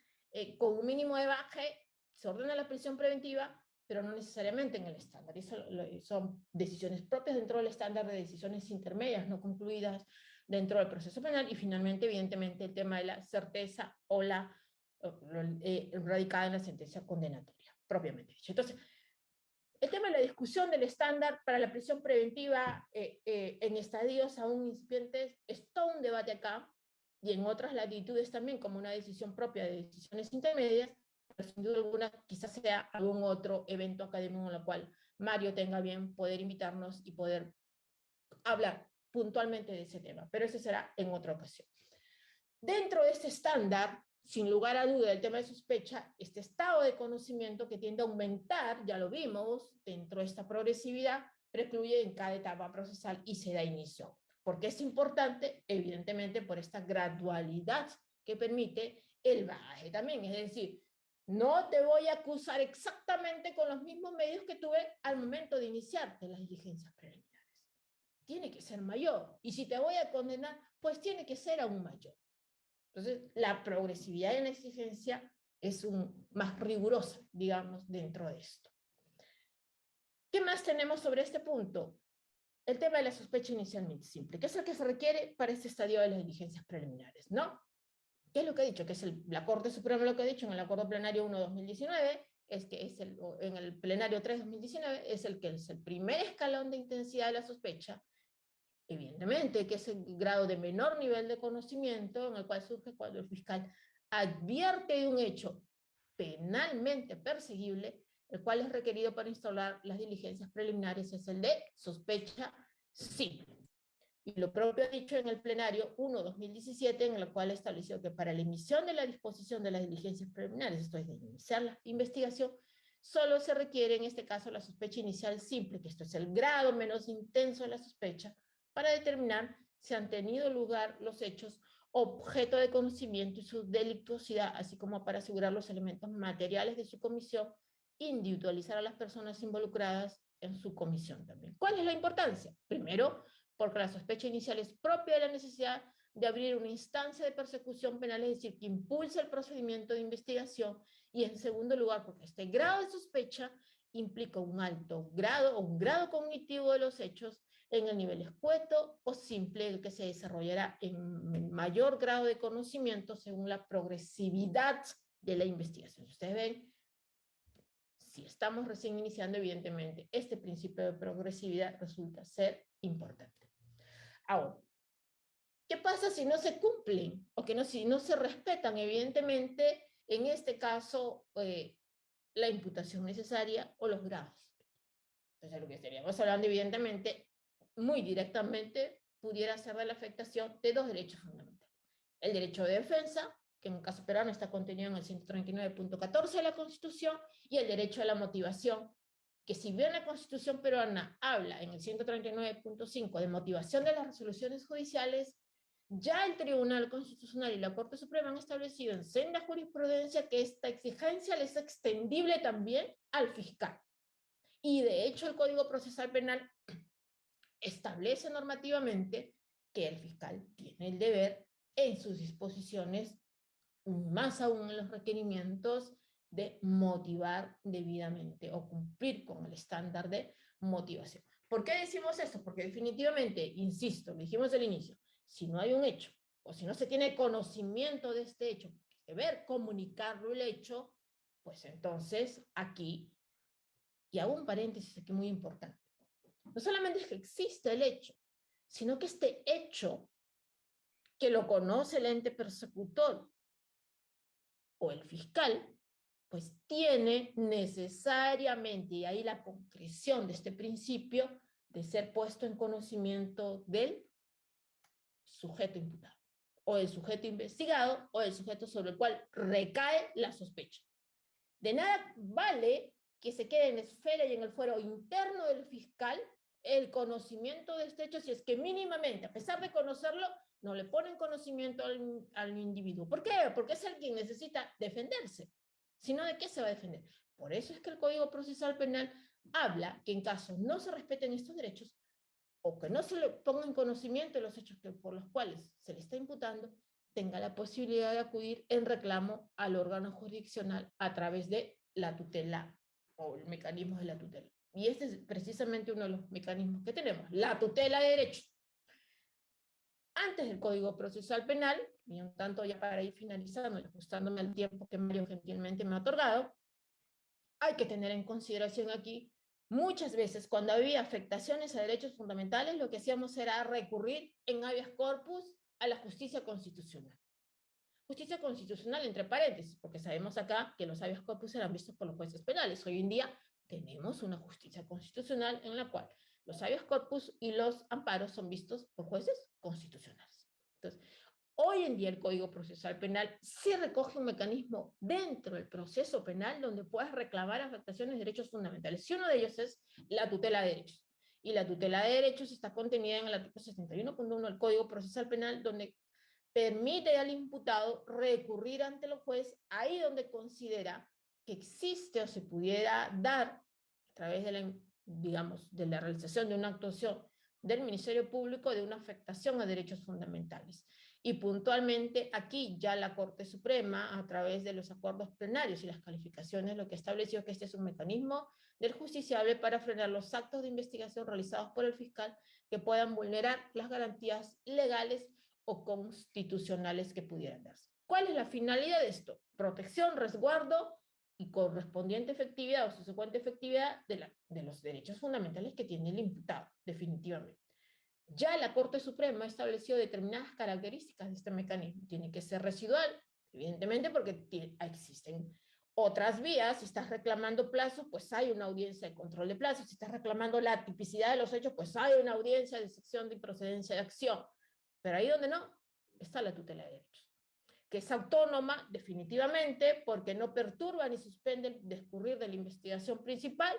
con un mínimo de baje se ordena la prisión preventiva, pero no necesariamente en el estándar. Eso son decisiones propias dentro del estándar de decisiones intermedias, no concluidas dentro del proceso penal, y finalmente, evidentemente, el tema de la certeza o la radicada en la sentencia condenatoria, propiamente dicho. Entonces, el tema de la discusión del estándar para la prisión preventiva en estadios aún incipientes es todo un debate acá, y en otras latitudes también, como una decisión propia de decisiones intermedias, pero sin duda alguna quizás sea algún otro evento académico en el cual Mario tenga bien poder invitarnos y poder hablar puntualmente de ese tema, pero ese será en otra ocasión. Dentro de este estándar, sin lugar a duda, el tema de sospecha, este estado de conocimiento que tiende a aumentar, ya lo vimos, dentro de esta progresividad, precluye en cada etapa procesal y se da inicio. ¿Por qué es importante? Evidentemente por esta gradualidad que permite el bagaje también, es decir, no te voy a acusar exactamente con los mismos medios que tuve al momento de iniciarte las diligencias preliminares. Tiene que ser mayor. Y si te voy a condenar, pues tiene que ser aún mayor. Entonces, la progresividad en la exigencia es más rigurosa, digamos, dentro de esto. ¿Qué más tenemos sobre este punto? El tema de la sospecha inicialmente simple, que es el que se requiere para este estadio de las diligencias preliminares, ¿no? ¿Qué es lo que ha dicho? Que es la Corte Suprema lo que ha dicho en el Acuerdo Plenario 1/2019, es que es en el Plenario 3/2019, es el que es el primer escalón de intensidad de la sospecha. Evidentemente, que es el grado de menor nivel de conocimiento en el cual surge cuando el fiscal advierte de un hecho penalmente perseguible, el cual es requerido para instaurar las diligencias preliminares, es el de sospecha simple. Y lo propio ha dicho en el plenario 1/2017, en el cual estableció que para la emisión de la disposición de las diligencias preliminares, esto es de iniciar la investigación, solo se requiere en este caso la sospecha inicial simple, que esto es el grado menos intenso de la sospecha, para determinar si han tenido lugar los hechos objeto de conocimiento y su delictuosidad, así como para asegurar los elementos materiales de su comisión, individualizar a las personas involucradas en su comisión también. ¿Cuál es la importancia? Primero, porque la sospecha inicial es propia de la necesidad de abrir una instancia de persecución penal, es decir, que impulse el procedimiento de investigación, y en segundo lugar, porque este grado de sospecha implica un alto grado o un grado cognitivo de los hechos en el nivel escueto o simple, el que se desarrollará en mayor grado de conocimiento según la progresividad de la investigación. Ustedes ven, si estamos recién iniciando, evidentemente, este principio de progresividad resulta ser importante. Ahora, ¿qué pasa si no se cumplen o que no, si no se respetan, evidentemente, en este caso, la imputación necesaria o los grados? Entonces, lo que estaríamos hablando, evidentemente, muy directamente, pudiera ser de la afectación de dos derechos fundamentales. El derecho de defensa, que en el caso peruano está contenido en el 139.14 de la Constitución, y el derecho a la motivación, que si bien la Constitución peruana habla en el 139.5 de motivación de las resoluciones judiciales, ya el Tribunal Constitucional y la Corte Suprema han establecido en senda jurisprudencia que esta exigencia les es extendible también al fiscal. Y de hecho el Código Procesal Penal establece normativamente que el fiscal tiene el deber en sus disposiciones, más aún en los requerimientos, de motivar debidamente o cumplir con el estándar de motivación. ¿Por qué decimos esto? Porque definitivamente, insisto, lo dijimos al inicio, si no hay un hecho o si no se tiene conocimiento de este hecho, deber comunicarlo el hecho, pues entonces aquí, y hago un paréntesis aquí muy importante, no solamente es que existe el hecho, sino que este hecho que lo conoce el ente persecutor o el fiscal, pues tiene necesariamente, y ahí la concreción de este principio, de ser puesto en conocimiento del sujeto imputado, o del sujeto investigado, o del sujeto sobre el cual recae la sospecha. De nada vale que se quede en la esfera y en el fuero interno del fiscal el conocimiento de este hecho, si es que mínimamente, a pesar de conocerlo, no le ponen conocimiento al individuo. ¿Por qué? Porque es el quien necesita defenderse. Si no, ¿de qué se va a defender? Por eso es que el Código Procesal Penal habla que en caso no se respeten estos derechos o que no se le ponga en conocimiento de los hechos por los cuales se le está imputando, tenga la posibilidad de acudir en reclamo al órgano jurisdiccional a través de la tutela o el mecanismo de la tutela. Y este es precisamente uno de los mecanismos que tenemos, la tutela de derechos. Antes del Código Procesal Penal, y un tanto ya para ir finalizando y ajustándome al tiempo que Mario gentilmente me ha otorgado, hay que tener en consideración aquí, muchas veces cuando había afectaciones a derechos fundamentales, lo que hacíamos era recurrir en habeas corpus a la justicia constitucional. Justicia constitucional entre paréntesis, porque sabemos acá que los habeas corpus eran vistos por los jueces penales. Hoy en día tenemos una justicia constitucional en la cual los habeas corpus y los amparos son vistos por jueces constitucionales. Entonces, hoy en día el Código Procesal Penal sí recoge un mecanismo dentro del proceso penal donde puedas reclamar afectaciones de derechos fundamentales. Y uno de ellos es la tutela de derechos. Y la tutela de derechos está contenida en el artículo 61.1 del Código Procesal Penal, donde permite al imputado recurrir ante el juez ahí donde considera que existe o se pudiera dar a través de la, digamos, de la realización de una actuación del Ministerio Público de una afectación a derechos fundamentales. Y puntualmente aquí ya la Corte Suprema, a través de los acuerdos plenarios y las calificaciones, lo que estableció que este es un mecanismo del justiciable para frenar los actos de investigación realizados por el fiscal que puedan vulnerar las garantías legales o constitucionales que pudieran darse. ¿Cuál es la finalidad de esto? Protección, resguardo y correspondiente efectividad o subsecuente efectividad de los derechos fundamentales que tiene el imputado, definitivamente. Ya la Corte Suprema ha establecido determinadas características de este mecanismo. Tiene que ser residual, evidentemente, porque existen otras vías. Si estás reclamando plazo, pues hay una audiencia de control de plazo. Si estás reclamando la tipicidad de los hechos, pues hay una audiencia de sección de procedencia de acción. Pero ahí donde no, está la tutela de derechos, que es autónoma definitivamente porque no perturba ni suspende el discurrir de la investigación principal,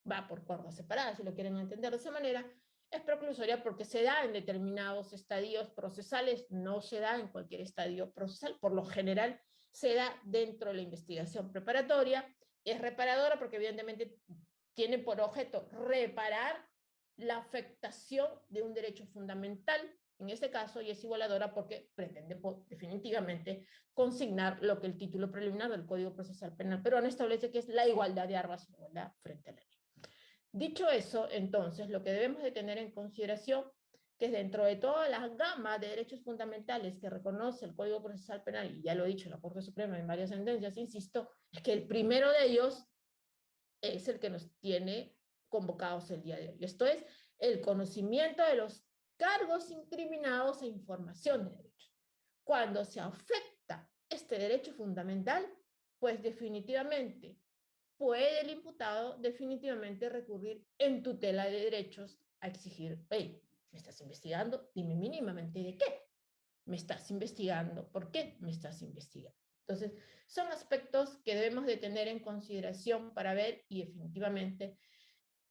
va por cuerdas separadas, si lo quieren entender de esa manera, es preclusoria porque se da en determinados estadios procesales, no se da en cualquier estadio procesal, por lo general se da dentro de la investigación preparatoria, es reparadora porque evidentemente tiene por objeto reparar la afectación de un derecho fundamental, en este caso, y es igualadora porque pretende definitivamente consignar lo que el título preliminar del Código Procesal Penal peruano establece, que es la igualdad de armas y igualdad frente a la ley. Dicho eso, entonces, lo que debemos de tener en consideración, que es dentro de toda la gama de derechos fundamentales que reconoce el Código Procesal Penal, y ya lo he dicho en la Corte Suprema en varias sentencias, insisto, es que el primero de ellos es el que nos tiene convocados el día de hoy. Esto es el conocimiento de los cargos incriminados e información de derechos. Cuando se afecta este derecho fundamental, pues definitivamente puede el imputado definitivamente recurrir en tutela de derechos a exigir, hey, ¿me estás investigando? Dime mínimamente de qué me estás investigando, ¿por qué me estás investigando? Entonces, son aspectos que debemos de tener en consideración para ver y definitivamente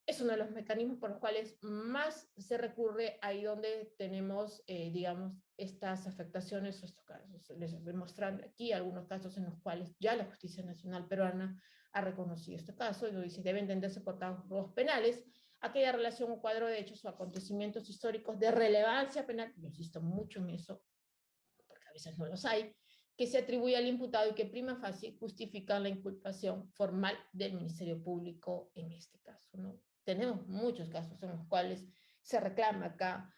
es uno de los mecanismos por los cuales más se recurre ahí donde tenemos, digamos, estas afectaciones o estos casos. Les estoy mostrando aquí algunos casos en los cuales ya la Justicia Nacional Peruana ha reconocido este caso y lo dice, debe entenderse por cargos penales aquella relación o cuadro de hechos o acontecimientos históricos de relevancia penal, yo insisto mucho en eso, porque a veces no los hay, que se atribuye al imputado y que prima facie justifican la inculpación formal del Ministerio Público en este caso, ¿no? Tenemos muchos casos en los cuales se reclama acá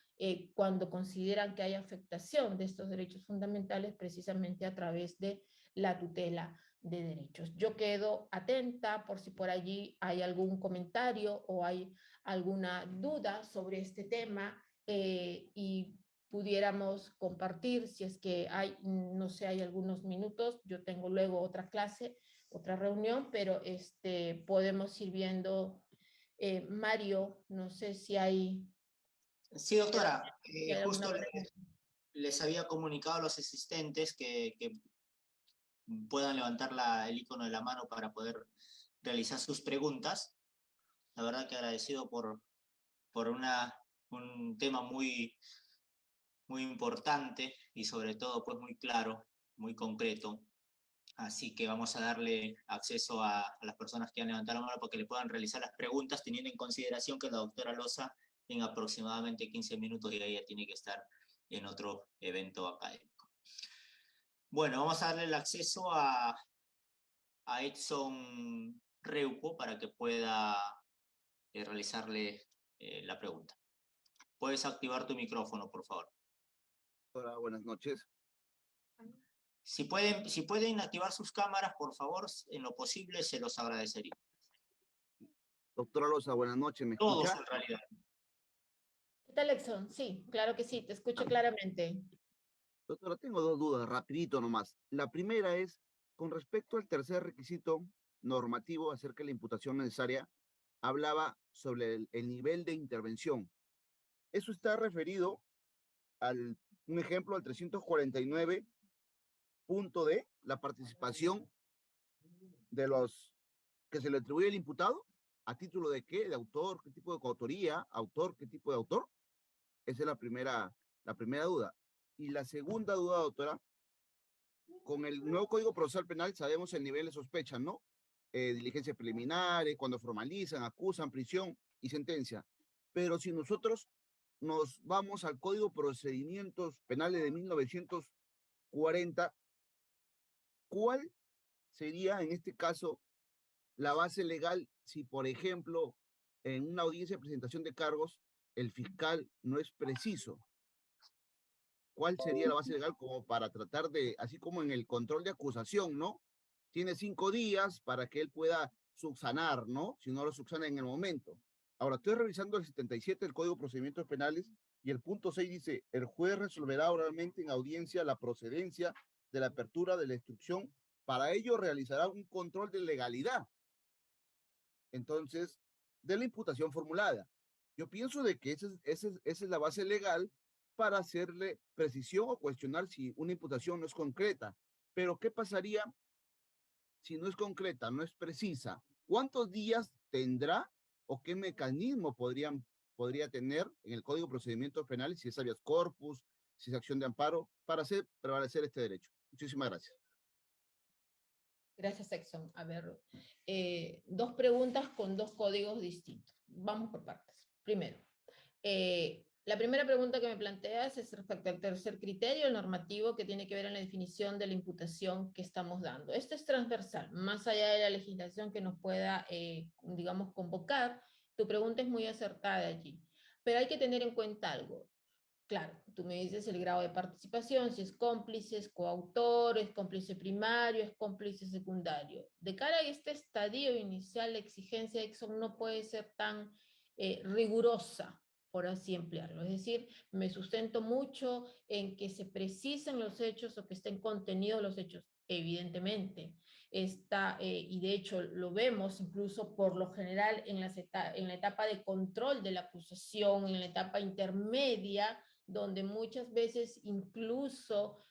cuando consideran que hay afectación de estos derechos fundamentales precisamente a través de la tutela de derechos. Yo quedo atenta por si por allí hay algún comentario o hay alguna duda sobre este tema y pudiéramos compartir, si es que hay, no sé, hay algunos minutos, yo tengo luego otra clase, otra reunión, pero podemos ir viendo, Mario, no sé si hay, Sí, doctora, si hay alguna justo pregunta. les había comunicado a los asistentes que puedan levantar el icono de la mano para poder realizar sus preguntas. La verdad que agradecido por un tema muy importante y sobre todo pues muy claro, muy concreto. Así que vamos a darle acceso a las personas que han levantado la mano para que le puedan realizar las preguntas, teniendo en consideración que la doctora Loza en aproximadamente 15 minutos ya tiene que estar en otro evento académico. Bueno, vamos a darle el acceso a Edson Reupo para que pueda realizarle la pregunta. Puedes activar tu micrófono, por favor. Hola, buenas noches. Si pueden activar sus cámaras, por favor, en lo posible, se los agradecería. Doctora Loza, buenas noches, ¿me Todos, escucha? en realidad. ¿Qué tal, Exxon? Sí, claro que sí, te escucho claramente. Doctora, tengo dos dudas, rapidito nomás. La primera es, con respecto al tercer requisito normativo acerca de la imputación necesaria, hablaba sobre el nivel de intervención. Eso está referido un ejemplo, al 349 punto D, la participación de los que se le atribuye al imputado, ¿a título de qué? ¿De autor? ¿Qué tipo de coautoría? ¿Autor? ¿Qué tipo de autor? Esa es la primera duda. Y la segunda duda, doctora, con el nuevo Código Procesal Penal sabemos el nivel de sospecha, ¿no? Diligencias preliminares, cuando formalizan, acusan, prisión y sentencia. Pero si nosotros nos vamos al Código de Procedimientos Penales de 1940, ¿cuál sería en este caso la base legal si, por ejemplo, en una audiencia de presentación de cargos, el fiscal no es preciso? ¿Cuál sería la base legal como para tratar de, así como en el control de acusación, ¿no? Tiene 5 días para que él pueda subsanar, ¿no? Si no lo subsana en el momento. Ahora, estoy revisando el 77 del Código de Procedimientos Penales y el punto 6 dice, el juez resolverá oralmente en audiencia la procedencia de la apertura de la instrucción. Para ello realizará un control de legalidad. Entonces, de la imputación formulada. Yo pienso de que esa es la base legal para hacerle precisión o cuestionar si una imputación no es concreta. Pero, ¿qué pasaría si no es concreta, no es precisa? ¿Cuántos días tendrá o qué mecanismo podría tener en el Código de Procedimientos Penales, si es habeas corpus, si es acción de amparo, para hacer prevalecer este derecho? Muchísimas gracias. Gracias, Exxon. A ver, dos preguntas con dos códigos distintos. Vamos por partes. Primero, la primera pregunta que me planteas es respecto al tercer criterio, el normativo que tiene que ver en la definición de la imputación que estamos dando. Este es transversal, más allá de la legislación que nos pueda, digamos, convocar. Tu pregunta es muy acertada allí, pero hay que tener en cuenta algo. Claro, tú me dices el grado de participación, si es cómplice, es coautor, es cómplice primario, es cómplice secundario. De cara a este estadio inicial, la exigencia de Exxon no puede ser tan rigurosa, por así emplearlo. Es decir, me sustento mucho en que se precisen los hechos o que estén contenidos los hechos. Evidentemente, y de hecho lo vemos incluso por lo general en la etapa de control de la acusación, en la etapa intermedia, donde muchas veces incluso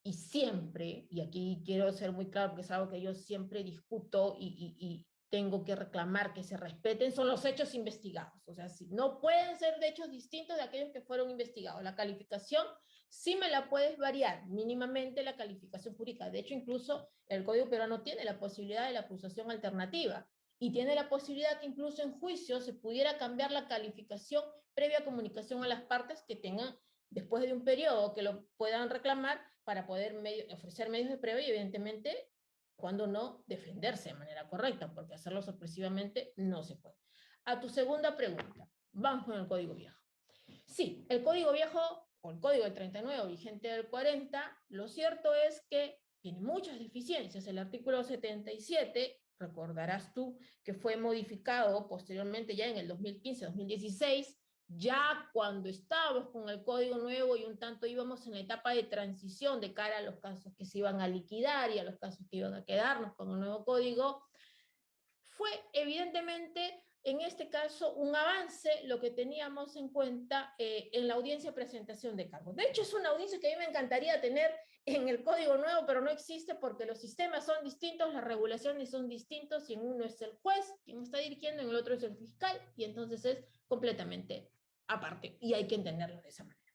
y siempre, y aquí quiero ser muy claro porque es algo que yo siempre discuto y tengo que reclamar que se respeten, son los hechos investigados. O sea, si no pueden ser de hechos distintos de aquellos que fueron investigados. La calificación sí me la puedes variar mínimamente la calificación jurídica. De hecho, incluso el Código Peruano tiene la posibilidad de la acusación alternativa y tiene la posibilidad que incluso en juicio se pudiera cambiar la calificación previa comunicación a las partes que tengan después de un periodo que lo puedan reclamar para poder ofrecer medios de prueba y evidentemente, cuando no, defenderse de manera correcta, porque hacerlo sorpresivamente no se puede. A tu segunda pregunta, vamos con el Código Viejo. Sí, el Código Viejo, o el Código del 39 vigente del 40, lo cierto es que tiene muchas deficiencias. El artículo 77, recordarás tú, que fue modificado posteriormente ya en el 2015-2016, ya cuando estábamos con el código nuevo y un tanto íbamos en la etapa de transición de cara a los casos que se iban a liquidar y a los casos que iban a quedarnos con el nuevo código, fue evidentemente en este caso un avance lo que teníamos en cuenta en la audiencia de presentación de cargos. De hecho, es una audiencia que a mí me encantaría tener en el código nuevo, pero no existe porque los sistemas son distintos, las regulaciones son distintos, y en uno es el juez quien está dirigiendo, en el otro es el fiscal, y entonces es completamente aparte, y hay que entenderlo de esa manera.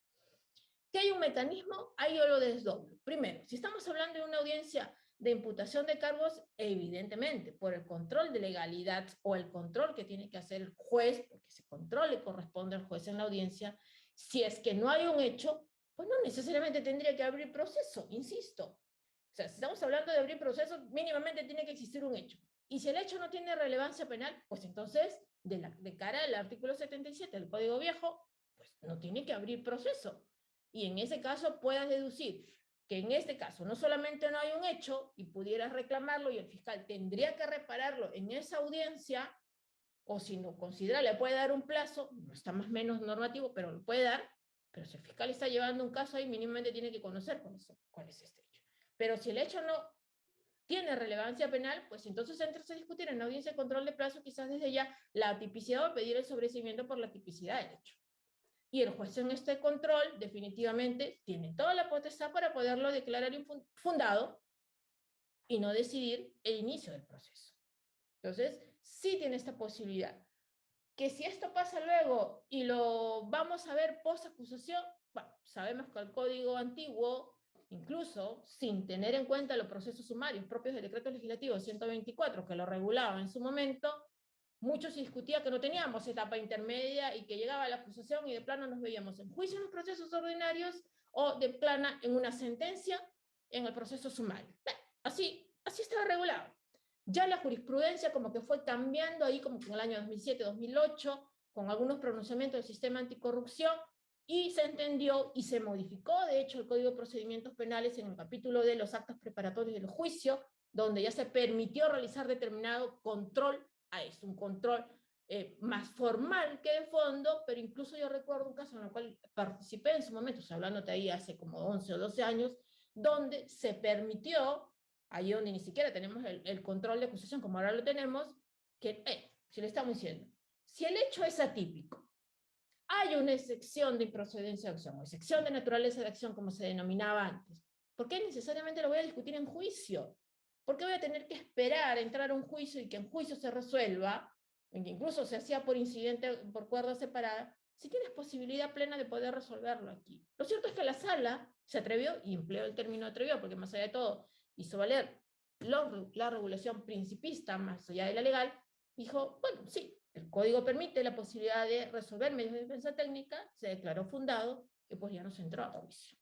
¿Que hay un mecanismo? Ahí yo lo desdoblo. Primero, si estamos hablando de una audiencia de imputación de cargos, evidentemente, por el control de legalidad o el control que tiene que hacer el juez, porque ese control le corresponde al juez en la audiencia, si es que no hay un hecho, pues no necesariamente tendría que abrir proceso, insisto. O sea, si estamos hablando de abrir proceso, mínimamente tiene que existir un hecho. Y si el hecho no tiene relevancia penal, pues entonces, de cara al artículo 77 del Código Viejo, pues no tiene que abrir proceso. Y en ese caso puedas deducir que en este caso no solamente no hay un hecho y pudieras reclamarlo y el fiscal tendría que repararlo en esa audiencia, o si no considera le puede dar un plazo, no está más o menos normativo, pero lo puede dar, pero si el fiscal está llevando un caso ahí, mínimamente tiene que conocer cuál es este hecho. Pero si el hecho no tiene relevancia penal, pues entonces entra a discutir en la audiencia de control de plazo, quizás desde ya la tipicidad o pedir el sobreseimiento por la tipicidad del hecho. Y el juez en este control definitivamente tiene toda la potestad para poderlo declarar infundado y no decidir el inicio del proceso. Entonces, sí tiene esta posibilidad. Que si esto pasa luego y lo vamos a ver post acusación, bueno, sabemos que el código antiguo, incluso sin tener en cuenta los procesos sumarios propios del decreto legislativo 124, que lo regulaba en su momento, mucho se discutía que no teníamos etapa intermedia y que llegaba la acusación y de plano nos veíamos en juicio en los procesos ordinarios o de plana en una sentencia en el proceso sumario. Así estaba regulado. Ya la jurisprudencia como que fue cambiando ahí como en el año 2007-2008, con algunos pronunciamientos del sistema anticorrupción, y se entendió y se modificó, de hecho, el Código de Procedimientos Penales en el capítulo de los actos preparatorios del juicio, donde ya se permitió realizar determinado control a esto, un control más formal que de fondo, pero incluso yo recuerdo un caso en el cual participé en su momento, hablándote ahí hace como 11 o 12 años, donde se permitió, ahí donde ni siquiera tenemos el control de acusación como ahora lo tenemos, que si le estamos diciendo, si el hecho es atípico, hay una excepción de improcedencia de acción, o excepción de naturaleza de acción, como se denominaba antes. ¿Por qué necesariamente lo voy a discutir en juicio? ¿Por qué voy a tener que esperar a entrar a un juicio y que en juicio se resuelva, o que incluso se hacía por incidente, por cuerda separada, si tienes posibilidad plena de poder resolverlo aquí? Lo cierto es que la sala se atrevió, y empleó el término atrevió, porque más allá de todo hizo valer la regulación principista, más allá de la legal, dijo, bueno, sí, el código permite la posibilidad de resolver medios de defensa técnica, se declaró fundado y pues ya no se entró a juicio.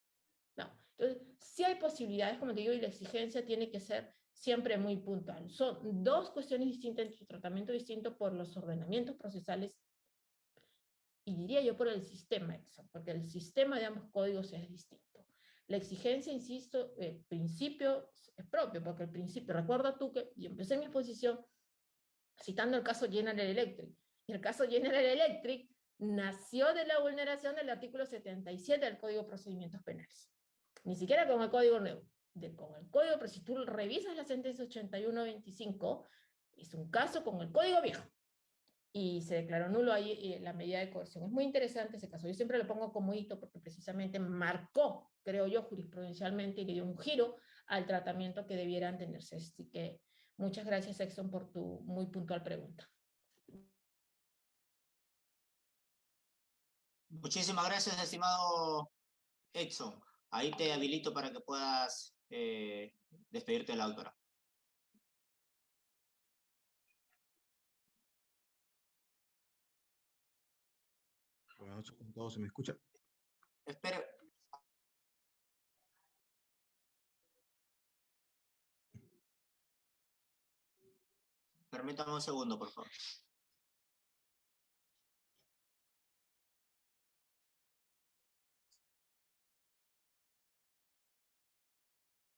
No. Entonces, sí hay posibilidades, como te digo, y la exigencia tiene que ser siempre muy puntual. Son dos cuestiones distintas, su tratamiento distinto por los ordenamientos procesales y diría yo por el sistema EXO, porque el sistema de ambos códigos es distinto. La exigencia, insisto, el principio es propio, porque el principio, recuerda tú que yo empecé mi exposición citando el caso General Electric, y el caso General Electric nació de la vulneración del artículo 77 del Código de Procedimientos Penales. Ni siquiera con el código nuevo, con el código, pero si tú revisas la sentencia 8125, es un caso con el código viejo y se declaró nulo ahí la medida de coerción. Es muy interesante ese caso. Yo siempre lo pongo como hito porque precisamente marcó, creo yo, jurisprudencialmente y le dio un giro al tratamiento que debieran tenerse. Así que muchas gracias, Exxon, por tu muy puntual pregunta. Muchísimas gracias, estimado Edson. Ahí te habilito para que puedas despedirte de la autora. Buenas noches con todos, ¿se me escucha? Espera. Permítame un segundo, por favor.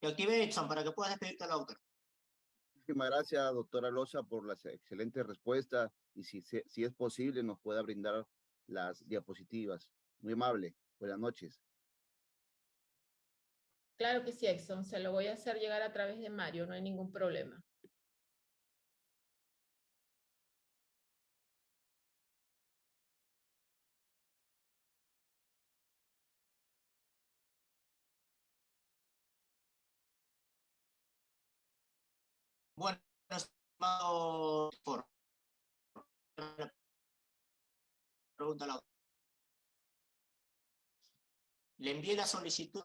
Te activé, Edson, para que puedas despedirte de la autora. Muchísimas gracias, doctora Loza, por las excelentes respuestas y si es posible nos pueda brindar las diapositivas. Muy amable. Buenas noches. Claro que sí, Exxon. Se lo voy a hacer llegar a través de Mario, no hay ningún problema. Bueno, estimado, por pregunta a la autora. Le envié la solicitud.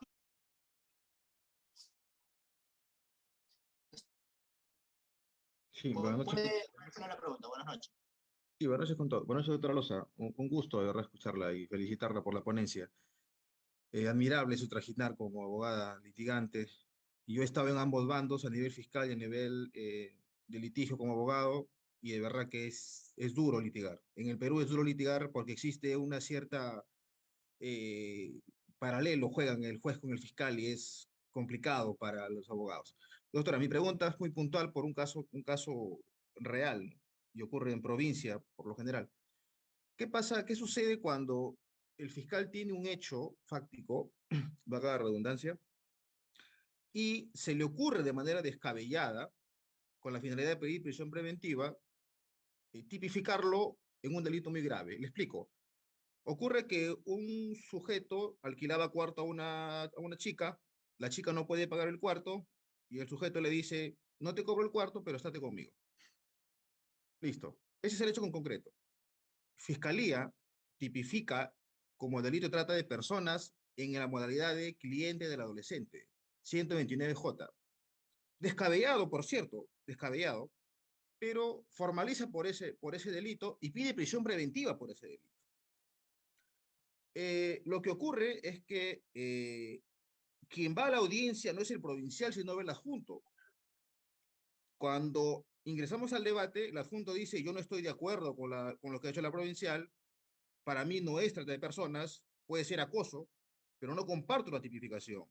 Sí, buenas noches. Puede hacer la pregunta. Buenas noches. Sí, buenas noches con todos. Buenas noches, doctora Loza. Un gusto, de verdad, escucharla y felicitarla por la ponencia. Admirable su trajinar como abogada litigante. Y yo he estado en ambos bandos, a nivel fiscal y a nivel de litigio como abogado, y de verdad que es duro litigar. En el Perú es duro litigar porque existe una cierta paralelo, juegan el juez con el fiscal y es complicado para los abogados. Doctora, mi pregunta es muy puntual por un caso real, ¿no? Y ocurre en provincia por lo general. ¿Qué pasa? ¿Qué sucede cuando el fiscal tiene un hecho fáctico, valga la redundancia, y se le ocurre de manera descabellada, con la finalidad de pedir prisión preventiva, tipificarlo en un delito muy grave? Le explico. Ocurre que un sujeto alquilaba cuarto a una chica, la chica no puede pagar el cuarto, y el sujeto le dice, no te cobro el cuarto, pero estate conmigo. Listo. Ese es el hecho con concreto. Fiscalía tipifica como delito de trata de personas en la modalidad de cliente del adolescente, 129J. Descabellado, por cierto, descabellado, pero formaliza por ese delito y pide prisión preventiva por ese delito. Lo que ocurre es que quien va a la audiencia no es el provincial, sino el adjunto. Cuando ingresamos al debate, el adjunto dice, yo no estoy de acuerdo con lo que ha hecho la provincial, para mí no es trata de personas, puede ser acoso, pero no comparto la tipificación.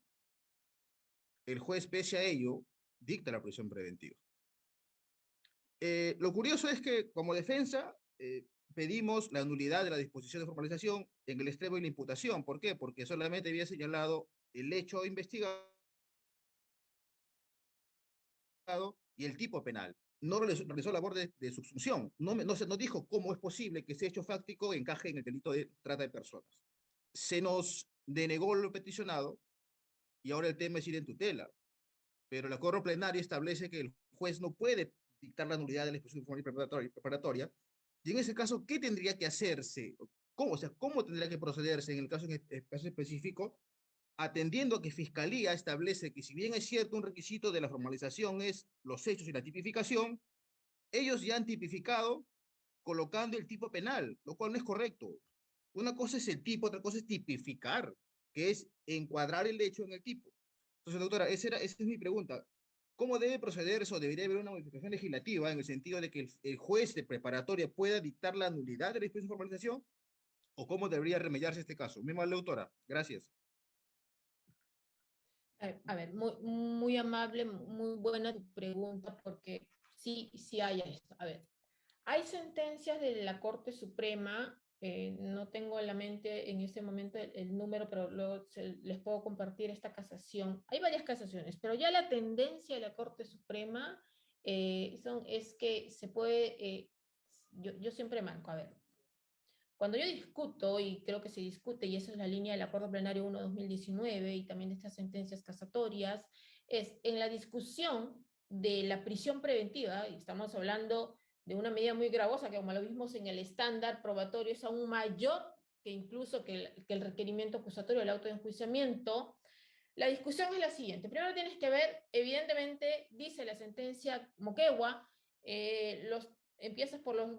El juez, pese a ello, dicta la prisión preventiva. Lo curioso es que, como defensa, pedimos la nulidad de la disposición de formalización en el extremo de la imputación. ¿Por qué? Porque solamente había señalado el hecho investigado y el tipo penal. No realizó labor de subsunción. No dijo cómo es posible que ese hecho fáctico encaje en el delito de trata de personas. Se nos denegó lo peticionado y ahora el tema es ir en tutela. Pero el acuerdo plenario establece que el juez no puede dictar la nulidad de la disposición formal preparatoria. Y en ese caso, ¿qué tendría que hacerse? ¿Cómo tendría que procederse en el caso específico? Atendiendo a que Fiscalía establece que si bien es cierto un requisito de la formalización es los hechos y la tipificación, ellos ya han tipificado colocando el tipo penal, lo cual no es correcto. Una cosa es el tipo, otra cosa es tipificar, que es encuadrar el hecho en el tipo. Entonces, doctora, esa es mi pregunta. ¿Cómo debe procederse o debería haber una modificación legislativa en el sentido de que el juez de preparatoria pueda dictar la nulidad de la disposición de formalización ¿O cómo debería remediarse este caso? Misma autora, gracias. A ver, muy amable, muy buena tu pregunta, porque sí, sí hay esto. A ver, hay sentencias de la Corte Suprema, no tengo en la mente en este momento el número, pero luego les puedo compartir esta casación. Hay varias casaciones, pero ya la tendencia de la Corte Suprema es que se puede, yo siempre marco, a ver, cuando yo discuto, y creo que se discute, y esa es la línea del Acuerdo Plenario 1/2019 y también de estas sentencias casatorias, es en la discusión de la prisión preventiva, y estamos hablando de una medida muy gravosa, que como lo vimos en el estándar probatorio es aún mayor que incluso que el requerimiento acusatorio del auto de enjuiciamiento. La discusión es la siguiente. Primero tienes que ver, evidentemente, dice la sentencia Moquegua, empiezas por los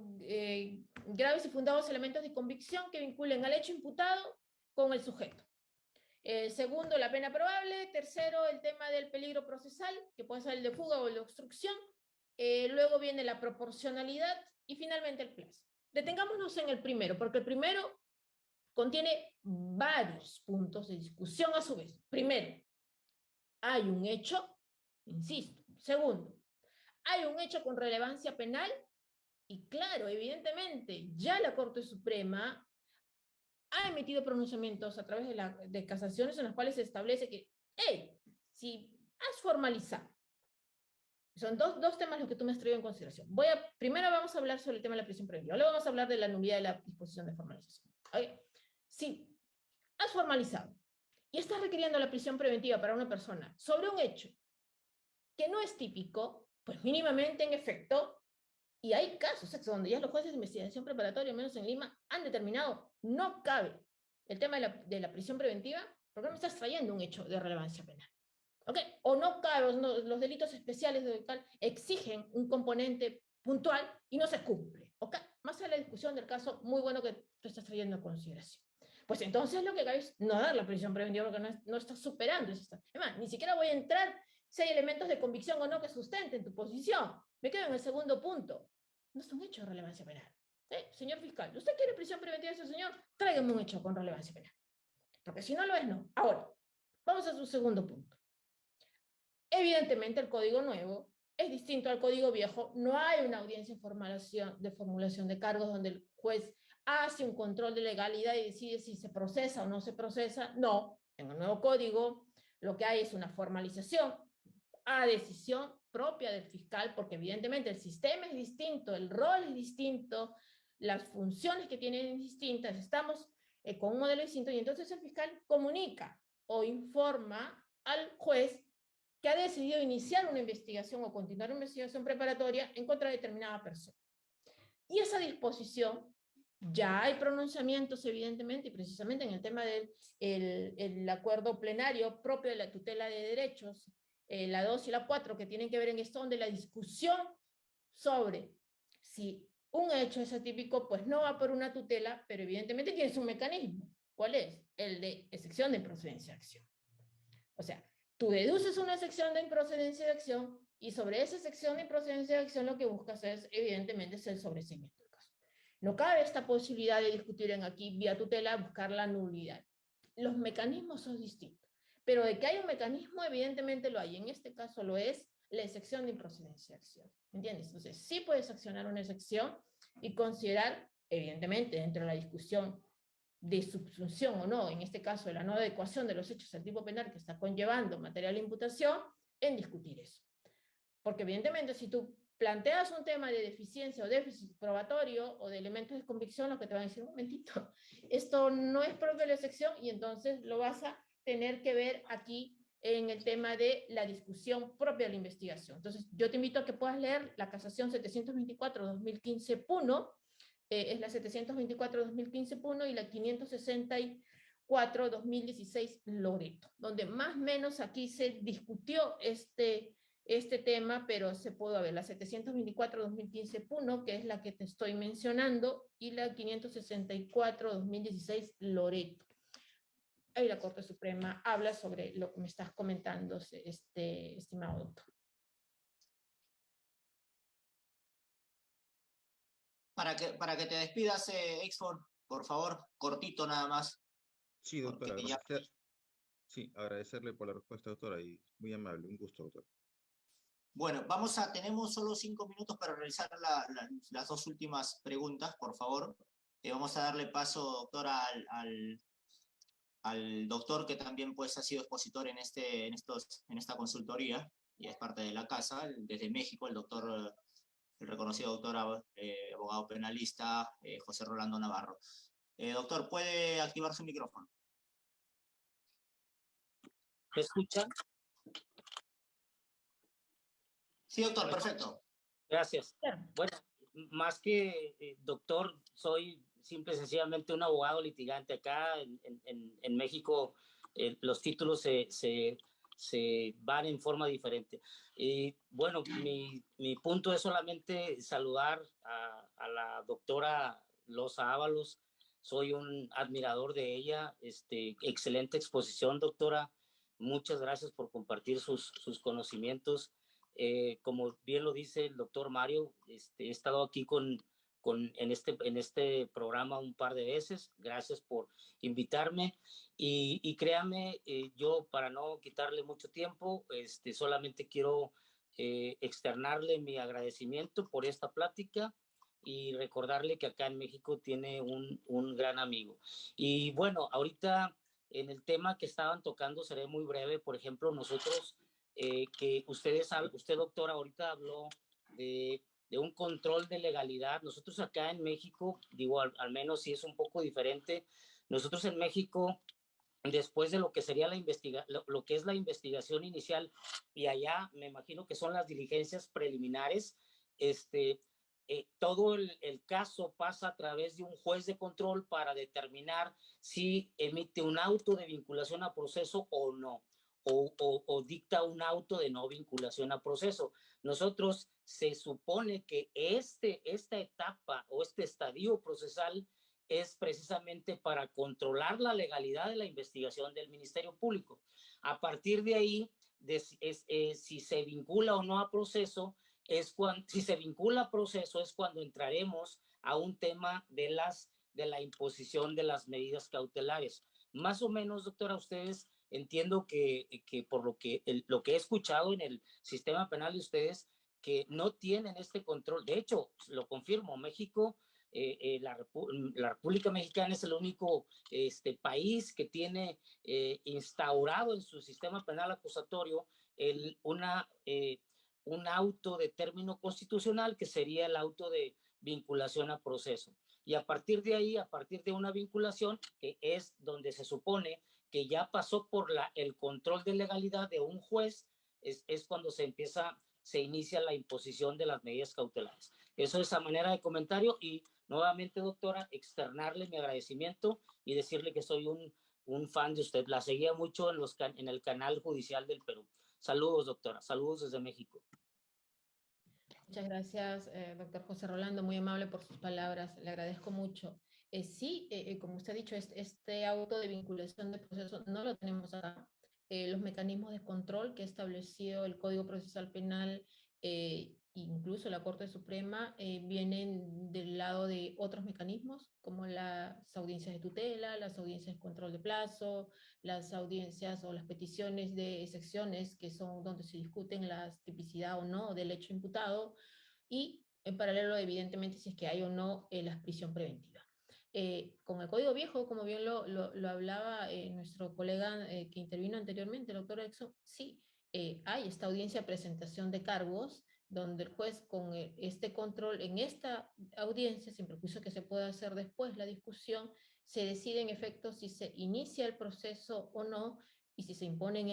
graves y fundados elementos de convicción que vinculen al hecho imputado con el sujeto. Segundo, la pena probable. Tercero, el tema del peligro procesal, que puede ser el de fuga o el de obstrucción. Luego viene la proporcionalidad y finalmente el plazo. Detengámonos en el primero, porque el primero contiene varios puntos de discusión a su vez. Primero, hay un hecho, insisto. Segundo, hay un hecho con relevancia penal y claro, evidentemente, ya la Corte Suprema ha emitido pronunciamientos a través de casaciones en las cuales se establece que, hey, si has formalizado, son dos temas los que tú me has traído en consideración. Primero vamos a hablar sobre el tema de la prisión preventiva, luego vamos a hablar de la nulidad de la disposición de formalización. ¿Okay? Si has formalizado y estás requiriendo la prisión preventiva para una persona sobre un hecho que no es típico, pues mínimamente en efecto, y hay casos donde ya los jueces de investigación preparatoria, al menos en Lima, han determinado no cabe el tema de la prisión preventiva porque no me estás trayendo un hecho de relevancia penal. ¿Okay? O no cabe, los delitos especiales de tal exigen un componente puntual y no se cumple. ¿Okay? Más allá de la discusión del caso muy bueno que tú estás trayendo en consideración. Pues entonces lo que cabe es no dar la prisión preventiva porque no estás superando eso. Además, ni siquiera voy a entrar si hay elementos de convicción o no que sustenten tu posición. Me quedo en el segundo punto. No es un hecho de relevancia penal. Señor fiscal, ¿usted quiere prisión preventiva de ese señor? Tráigame un hecho con relevancia penal. Porque si no lo es, no. Ahora, vamos a su segundo punto. Evidentemente, el código nuevo es distinto al código viejo. No hay una audiencia de formulación de cargos donde el juez hace un control de legalidad y decide si se procesa o no se procesa. No, en el nuevo código lo que hay es una formalización a decisión propia del fiscal, porque evidentemente el sistema es distinto, el rol es distinto, las funciones que tienen distintas, estamos con un modelo distinto y entonces el fiscal comunica o informa al juez que ha decidido iniciar una investigación o continuar una investigación preparatoria en contra de determinada persona. Y esa disposición, ya hay pronunciamientos evidentemente, y precisamente en el tema del acuerdo plenario propio de la tutela de derechos, la 2 y la 4, que tienen que ver en esto, donde la discusión sobre si un hecho es atípico, pues no va por una tutela, pero evidentemente tienes un mecanismo. ¿Cuál es? El de excepción de improcedencia de acción. O sea, tú deduces una sección de improcedencia de acción y sobre esa sección de improcedencia de acción lo que buscas es, evidentemente, es el sobreseimiento del caso. No cabe esta posibilidad de discutir en aquí vía tutela, buscar la nulidad. Los mecanismos son distintos, pero de que hay un mecanismo, evidentemente lo hay. En este caso lo es la excepción de improcedencia de acción. ¿Entiendes? Entonces, sí puedes accionar una excepción y considerar, evidentemente, dentro de la discusión de subsunción o no, en este caso de la no adecuación de los hechos al tipo penal que está conllevando material de imputación, en discutir eso. Porque evidentemente si tú planteas un tema de deficiencia o déficit probatorio o de elementos de convicción, lo que te van a decir, un momentito, esto no es propio de la sección y entonces lo vas a tener que ver aquí en el tema de la discusión propia de la investigación. Entonces, yo te invito a que puedas leer la casación 724-2015 PUNO, es la 724-2015 PUNO y la 564-2016 Loreto, donde más o menos aquí se discutió este tema, pero se pudo ver la 724-2015 PUNO, que es la que te estoy mencionando, y la 564-2016 Loreto. Ahí la Corte Suprema habla sobre lo que me estás comentando, estimado doctor. Para que te despidas, Exford, por favor, cortito nada más, Sí, doctora, porque ya... sí, agradecerle por la respuesta, doctora, y muy amable, un gusto, doctora. Bueno, tenemos solo 5 minutos para realizar las dos últimas preguntas, por favor. Vamos a darle paso, doctora, al doctor que también pues ha sido expositor en esta consultoría y es parte de la casa, desde México, el reconocido doctor abogado penalista José Rolando Navarro. Doctor, ¿puede activar su micrófono? ¿Me escuchan? Sí, doctor, perfecto. Gracias. Bueno, más que doctor, soy simple y sencillamente un abogado litigante. Acá en México los títulos se van en forma diferente. Y bueno, mi punto es solamente saludar a la doctora Loza Ábalos. Soy un admirador de ella. Excelente exposición, doctora. Muchas gracias por compartir sus conocimientos. Como bien lo dice el doctor Mario, he estado aquí en este programa un par de veces. Gracias por invitarme. Y créame, yo para no quitarle mucho tiempo, solamente quiero externarle mi agradecimiento por esta plática y recordarle que acá en México tiene un gran amigo. Y bueno, ahorita en el tema que estaban tocando seré muy breve. Por ejemplo, nosotros que usted, doctora, ahorita habló de un control de legalidad. Nosotros acá en México, digo, al menos si es un poco diferente, nosotros en México, después de lo que sería lo que es la investigación inicial, y allá me imagino que son las diligencias preliminares, todo el caso pasa a través de un juez de control para determinar si emite un auto de vinculación a proceso o no. O dicta un auto de no vinculación a proceso. Nosotros se supone que esta etapa o este estadio procesal es precisamente para controlar la legalidad de la investigación del Ministerio Público. A partir de ahí, si se vincula o no a proceso, si se vincula a proceso es cuando entraremos a un tema de la imposición de las medidas cautelares. Más o menos, doctora, ustedes entiendo que por lo que he escuchado en el sistema penal de ustedes, que no tienen este control. De hecho, lo confirmo, México, la República Mexicana es el único país que tiene instaurado en su sistema penal acusatorio un auto de término constitucional que sería el auto de vinculación a proceso. Y a partir de ahí, a partir de una vinculación, que es donde se supone que ya pasó por el control de legalidad de un juez, es cuando se inicia la imposición de las medidas cautelares. Eso es a manera de comentario y nuevamente, doctora, externarle mi agradecimiento y decirle que soy un fan de usted. La seguía mucho en el canal judicial del Perú. Saludos, doctora. Saludos desde México. Muchas gracias, doctor José Rolando, muy amable por sus palabras, le agradezco mucho. Sí, como usted ha dicho, este auto de vinculación de proceso no lo tenemos acá. Los mecanismos de control que ha establecido el Código Procesal Penal, incluso la Corte Suprema, vienen del lado de otros mecanismos, como las audiencias de tutela, las audiencias de control de plazo, las audiencias o las peticiones de excepciones, que son donde se discuten la tipicidad o no del hecho imputado, y en paralelo, evidentemente, si es que hay o no la prisión preventiva. Con el Código Viejo, como bien lo hablaba nuestro colega que intervino anteriormente, el doctor Exxon, sí, hay esta audiencia de presentación de cargos, donde el juez con este control, en esta audiencia, sin perjuicio que se pueda hacer después la discusión, se decide en efecto si se inicia el proceso o no y si se imponen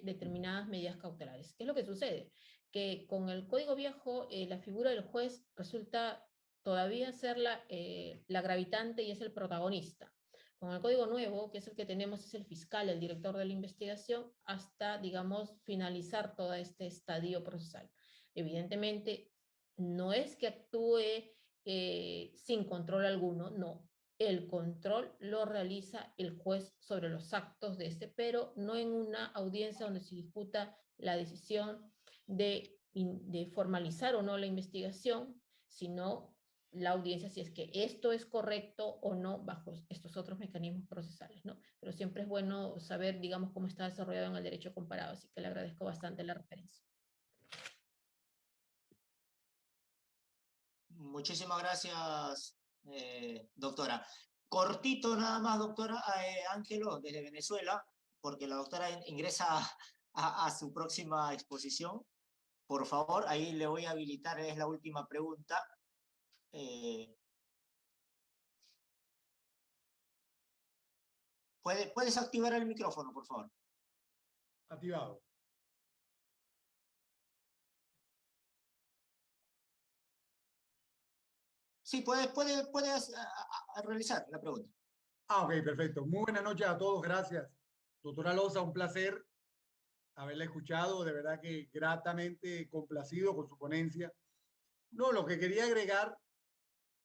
determinadas medidas cautelares. ¿Qué es lo que sucede? Que con el Código Viejo la figura del juez resulta todavía ser la gravitante y es el protagonista. Con el Código Nuevo, que es el que tenemos, es el fiscal, el director de la investigación, hasta, digamos, finalizar todo este estadio procesal. Evidentemente, no es que actúe sin control alguno, no. El control lo realiza el juez sobre los actos de pero no en una audiencia donde se discuta la decisión de formalizar o no la investigación, sino la audiencia si es que esto es correcto o no bajo estos otros mecanismos procesales, ¿no? Pero siempre es bueno saber, digamos, cómo está desarrollado en el derecho comparado, así que le agradezco bastante la referencia. Muchísimas gracias, doctora. Cortito nada más, doctora Ángelo, desde Venezuela, porque la doctora ingresa a su próxima exposición. Por favor, ahí le voy a habilitar, es la última pregunta. ¿Puedes activar el micrófono, por favor? Activado. Sí, puedes realizar la pregunta. Ok, perfecto. Muy buenas noches a todos. Gracias. Doctora Loza, un placer haberla escuchado. De verdad que gratamente complacido con su ponencia. No, lo que quería agregar,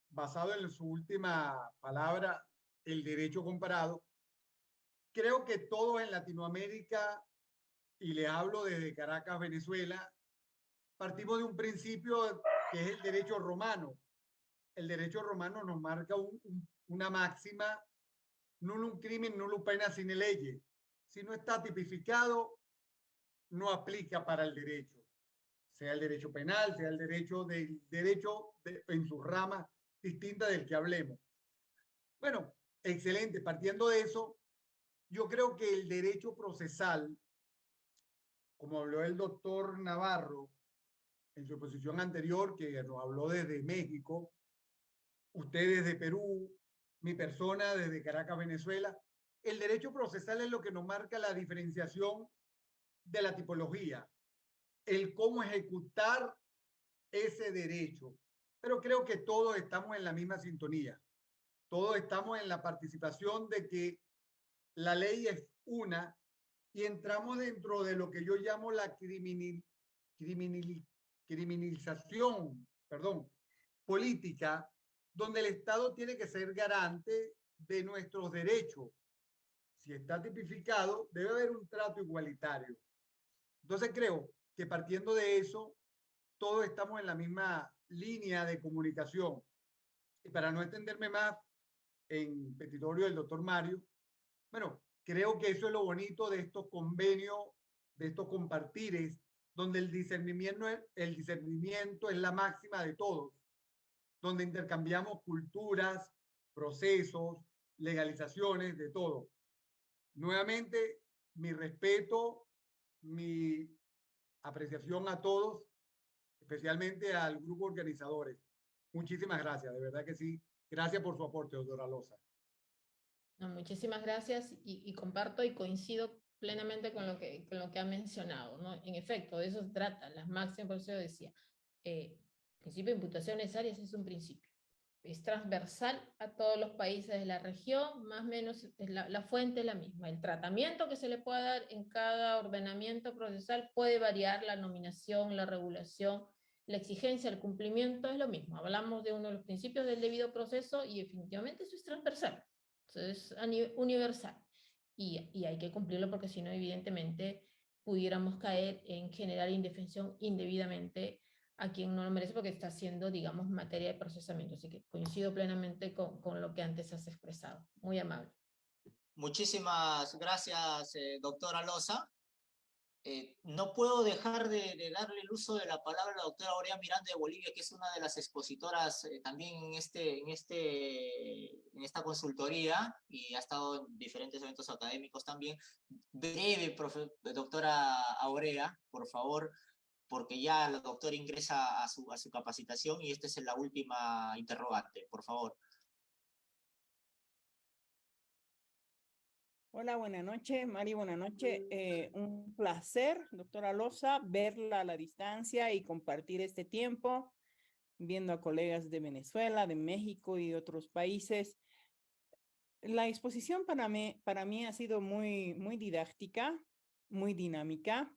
basado en su última palabra, el derecho comparado, creo que todos en Latinoamérica, y le hablo desde Caracas, Venezuela, partimos de un principio que es el derecho romano. El derecho romano nos marca una máxima: nullum crimen, nullum pena sine lege. Si no está tipificado, no aplica para el derecho, sea el derecho penal, sea el derecho en sus ramas distintas del que hablemos. Bueno, excelente. Partiendo de eso, yo creo que el derecho procesal, como habló el doctor Navarro en su exposición anterior, que nos habló desde México, ustedes de Perú, mi persona desde Caracas, Venezuela, el derecho procesal es lo que nos marca la diferenciación de la tipología, el cómo ejecutar ese derecho. Pero creo que todos estamos en la misma sintonía. Todos estamos en la participación de que la ley es una y entramos dentro de lo que yo llamo la criminalización, política, donde el Estado tiene que ser garante de nuestros derechos. Si está tipificado, debe haber un trato igualitario. Entonces creo que partiendo de eso, todos estamos en la misma línea de comunicación. Y para no extenderme más en petitorio del doctor Mario, bueno, creo que eso es lo bonito de estos convenios, de estos compartires, donde el discernimiento es la máxima de todos, donde intercambiamos culturas, procesos, legalizaciones, de todo. Nuevamente, mi respeto, mi apreciación a todos, especialmente al grupo organizadores. Muchísimas gracias, de verdad que sí. Gracias por su aporte, doctora Loza. No, muchísimas gracias y comparto y coincido plenamente con lo que ha mencionado, ¿no? En efecto, de eso se trata, las máximas, por eso yo decía, principio de imputación necesaria es un principio. Es transversal a todos los países de la región, más o menos la fuente es la misma. El tratamiento que se le pueda dar en cada ordenamiento procesal puede variar, la nominación, la regulación, la exigencia, el cumplimiento es lo mismo. Hablamos de uno de los principios del debido proceso y definitivamente eso es transversal. Entonces, universal. Y hay que cumplirlo porque si no, evidentemente, pudiéramos caer en generar indefensión indebidamente a quien no lo merece porque está haciendo, digamos, materia de procesamiento. Así que coincido plenamente con lo que antes has expresado. Muy amable. Muchísimas gracias, doctora Loza. No puedo dejar de darle el uso de la palabra a la doctora Aurea Miranda de Bolivia, que es una de las expositoras también en esta consultoría y ha estado en diferentes eventos académicos también. Breve, doctora Aurea, por favor, porque ya la doctora ingresa a su capacitación y esta es la última interrogante, por favor. Hola, buenas noches, Mari, buenas noches. Un placer, doctora Loza, verla a la distancia y compartir este tiempo, viendo a colegas de Venezuela, de México y de otros países. La exposición para mí ha sido muy didáctica, muy dinámica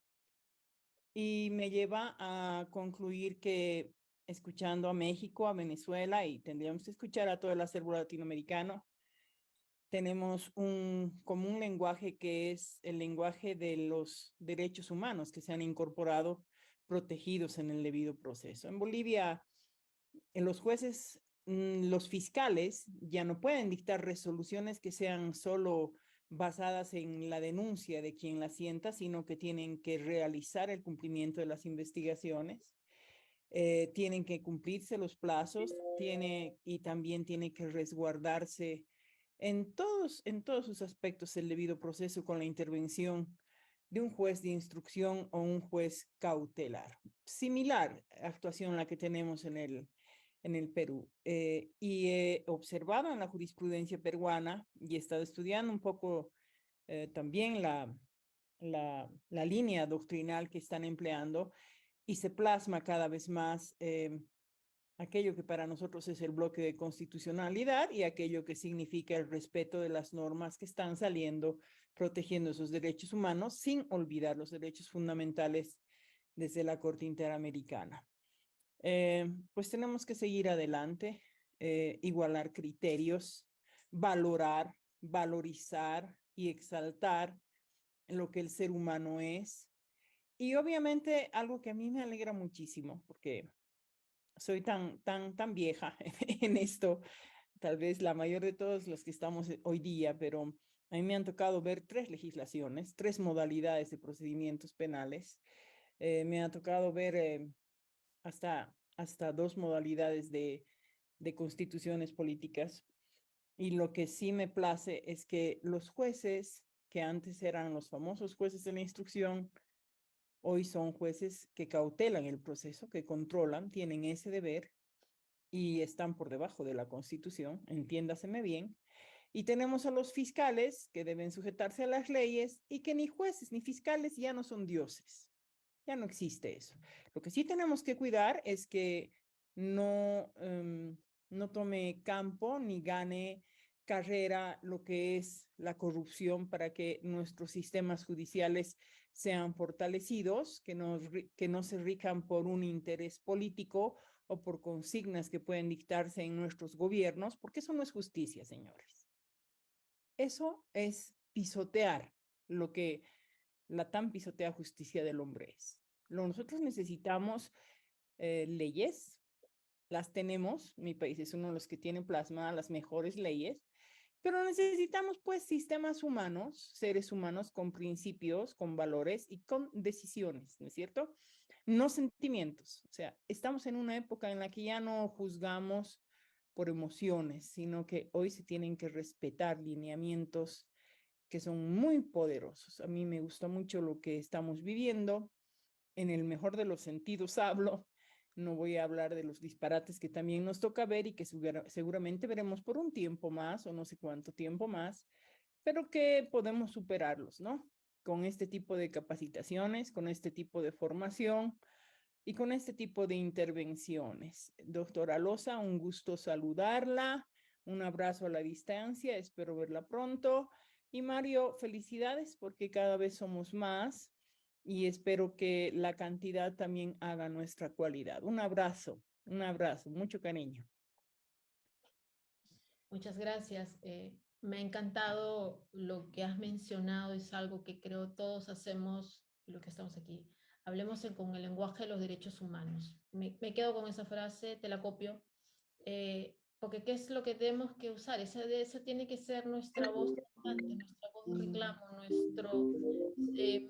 y me lleva a concluir que escuchando a México, a Venezuela y tendríamos que escuchar a todo el acervo latinoamericano, tenemos un común lenguaje que es el lenguaje de los derechos humanos que se han incorporado protegidos en el debido proceso. En Bolivia, los jueces los fiscales ya no pueden dictar resoluciones que sean solo basadas en la denuncia de quien la sienta, sino que tienen que realizar el cumplimiento de las investigaciones, tienen que cumplirse los plazos, y también tiene que resguardarse en todos sus aspectos el debido proceso con la intervención de un juez de instrucción o un juez cautelar. Similar actuación a la que tenemos en el Perú. Y he observado en la jurisprudencia peruana y he estado estudiando un poco también la línea doctrinal que están empleando y se plasma cada vez más aquello que para nosotros es el bloque de constitucionalidad y aquello que significa el respeto de las normas que están saliendo, protegiendo esos derechos humanos, sin olvidar los derechos fundamentales desde la Corte Interamericana. Pues tenemos que seguir adelante, igualar criterios, valorizar y exaltar lo que el ser humano es. Y obviamente algo que a mí me alegra muchísimo, porque soy tan vieja en esto, tal vez la mayor de todos los que estamos hoy día, pero a mí me han tocado ver 3 legislaciones, 3 modalidades de procedimientos penales. Me ha tocado ver hasta 2 modalidades de constituciones políticas. Y lo que sí me place es que los jueces, que antes eran los famosos jueces de la instrucción, hoy son jueces que cautelan el proceso, que controlan, tienen ese deber y están por debajo de la Constitución, entiéndaseme bien. Y tenemos a los fiscales que deben sujetarse a las leyes y que ni jueces ni fiscales ya no son dioses. Ya no existe eso. Lo que sí tenemos que cuidar es que no tome campo ni gane carrera lo que es la corrupción para que nuestros sistemas judiciales sean fortalecidos, que no se rijan por un interés político o por consignas que pueden dictarse en nuestros gobiernos, porque eso no es justicia, señores. Eso es pisotear lo que la tan pisoteada justicia del hombre es. Nosotros necesitamos leyes, las tenemos, mi país es uno de los que tiene plasmadas las mejores leyes, pero necesitamos pues sistemas humanos, seres humanos con principios, con valores y con decisiones, ¿no es cierto? No sentimientos. O sea, estamos en una época en la que ya no juzgamos por emociones, sino que hoy se tienen que respetar lineamientos que son muy poderosos. A mí me gusta mucho lo que estamos viviendo. En el mejor de los sentidos hablo. No voy a hablar de los disparates que también nos toca ver y que seguramente veremos por un tiempo más o no sé cuánto tiempo más, pero que podemos superarlos, ¿no? Con este tipo de capacitaciones, con este tipo de formación y con este tipo de intervenciones. Doctora Loza, un gusto saludarla. Un abrazo a la distancia, espero verla pronto. Y Mario, felicidades porque cada vez somos más y espero que la cantidad también haga nuestra cualidad. Un abrazo, mucho cariño. Muchas gracias. Me ha encantado lo que has mencionado, es algo que creo todos hacemos, lo que estamos aquí. Hablemos con el lenguaje de los derechos humanos. Me quedo con esa frase, te la copio, porque ¿qué es lo que tenemos que usar? Esa tiene que ser nuestra voz constante, nuestra voz de reclamo,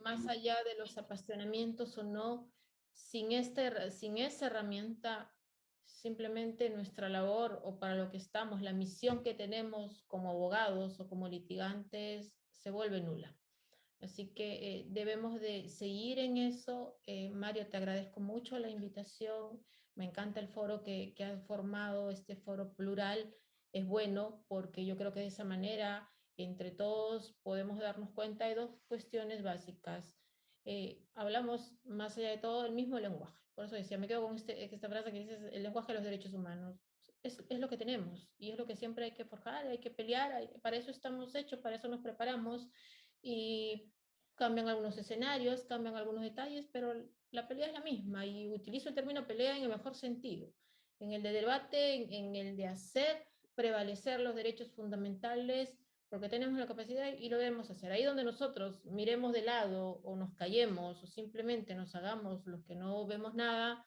más allá de los apasionamientos o no, sin esa herramienta, simplemente nuestra labor o para lo que estamos, la misión que tenemos como abogados o como litigantes se vuelve nula. Así que debemos de seguir en eso. Mario, te agradezco mucho la invitación. Me encanta el foro que has formado, este foro plural. Es bueno porque yo creo que de esa manera, entre todos, podemos darnos cuenta de 2 cuestiones básicas. Hablamos, más allá de todo, el mismo lenguaje. Por eso decía, me quedo con esta frase que dices, el lenguaje de los derechos humanos. Es lo que tenemos y es lo que siempre hay que forjar, hay que pelear, para eso estamos hechos, para eso nos preparamos y cambian algunos escenarios, cambian algunos detalles, pero la pelea es la misma y utilizo el término pelea en el mejor sentido, en el de debate, en el de hacer prevalecer los derechos fundamentales, porque tenemos la capacidad y lo debemos hacer. Ahí donde nosotros miremos de lado o nos callemos o simplemente nos hagamos los que no vemos nada,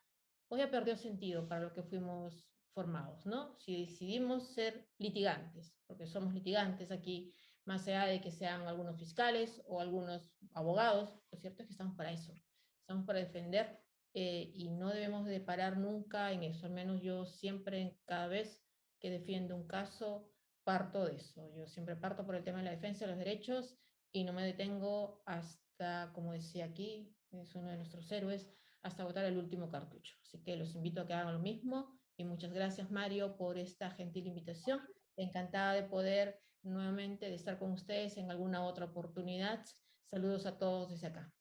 pues ya perdió sentido para lo que fuimos formados, ¿no? Si decidimos ser litigantes, porque somos litigantes aquí, más allá de que sean algunos fiscales o algunos abogados, lo cierto es que estamos para eso, estamos para defender y no debemos de parar nunca en eso, al menos yo siempre, cada vez que defiendo un caso, parto de eso, yo siempre parto por el tema de la defensa de los derechos y no me detengo hasta, como decía aquí, es uno de nuestros héroes, hasta agotar el último cartucho. Así que los invito a que hagan lo mismo y muchas gracias, Mario, por esta gentil invitación. Encantada de poder nuevamente de estar con ustedes en alguna otra oportunidad. Saludos a todos desde acá.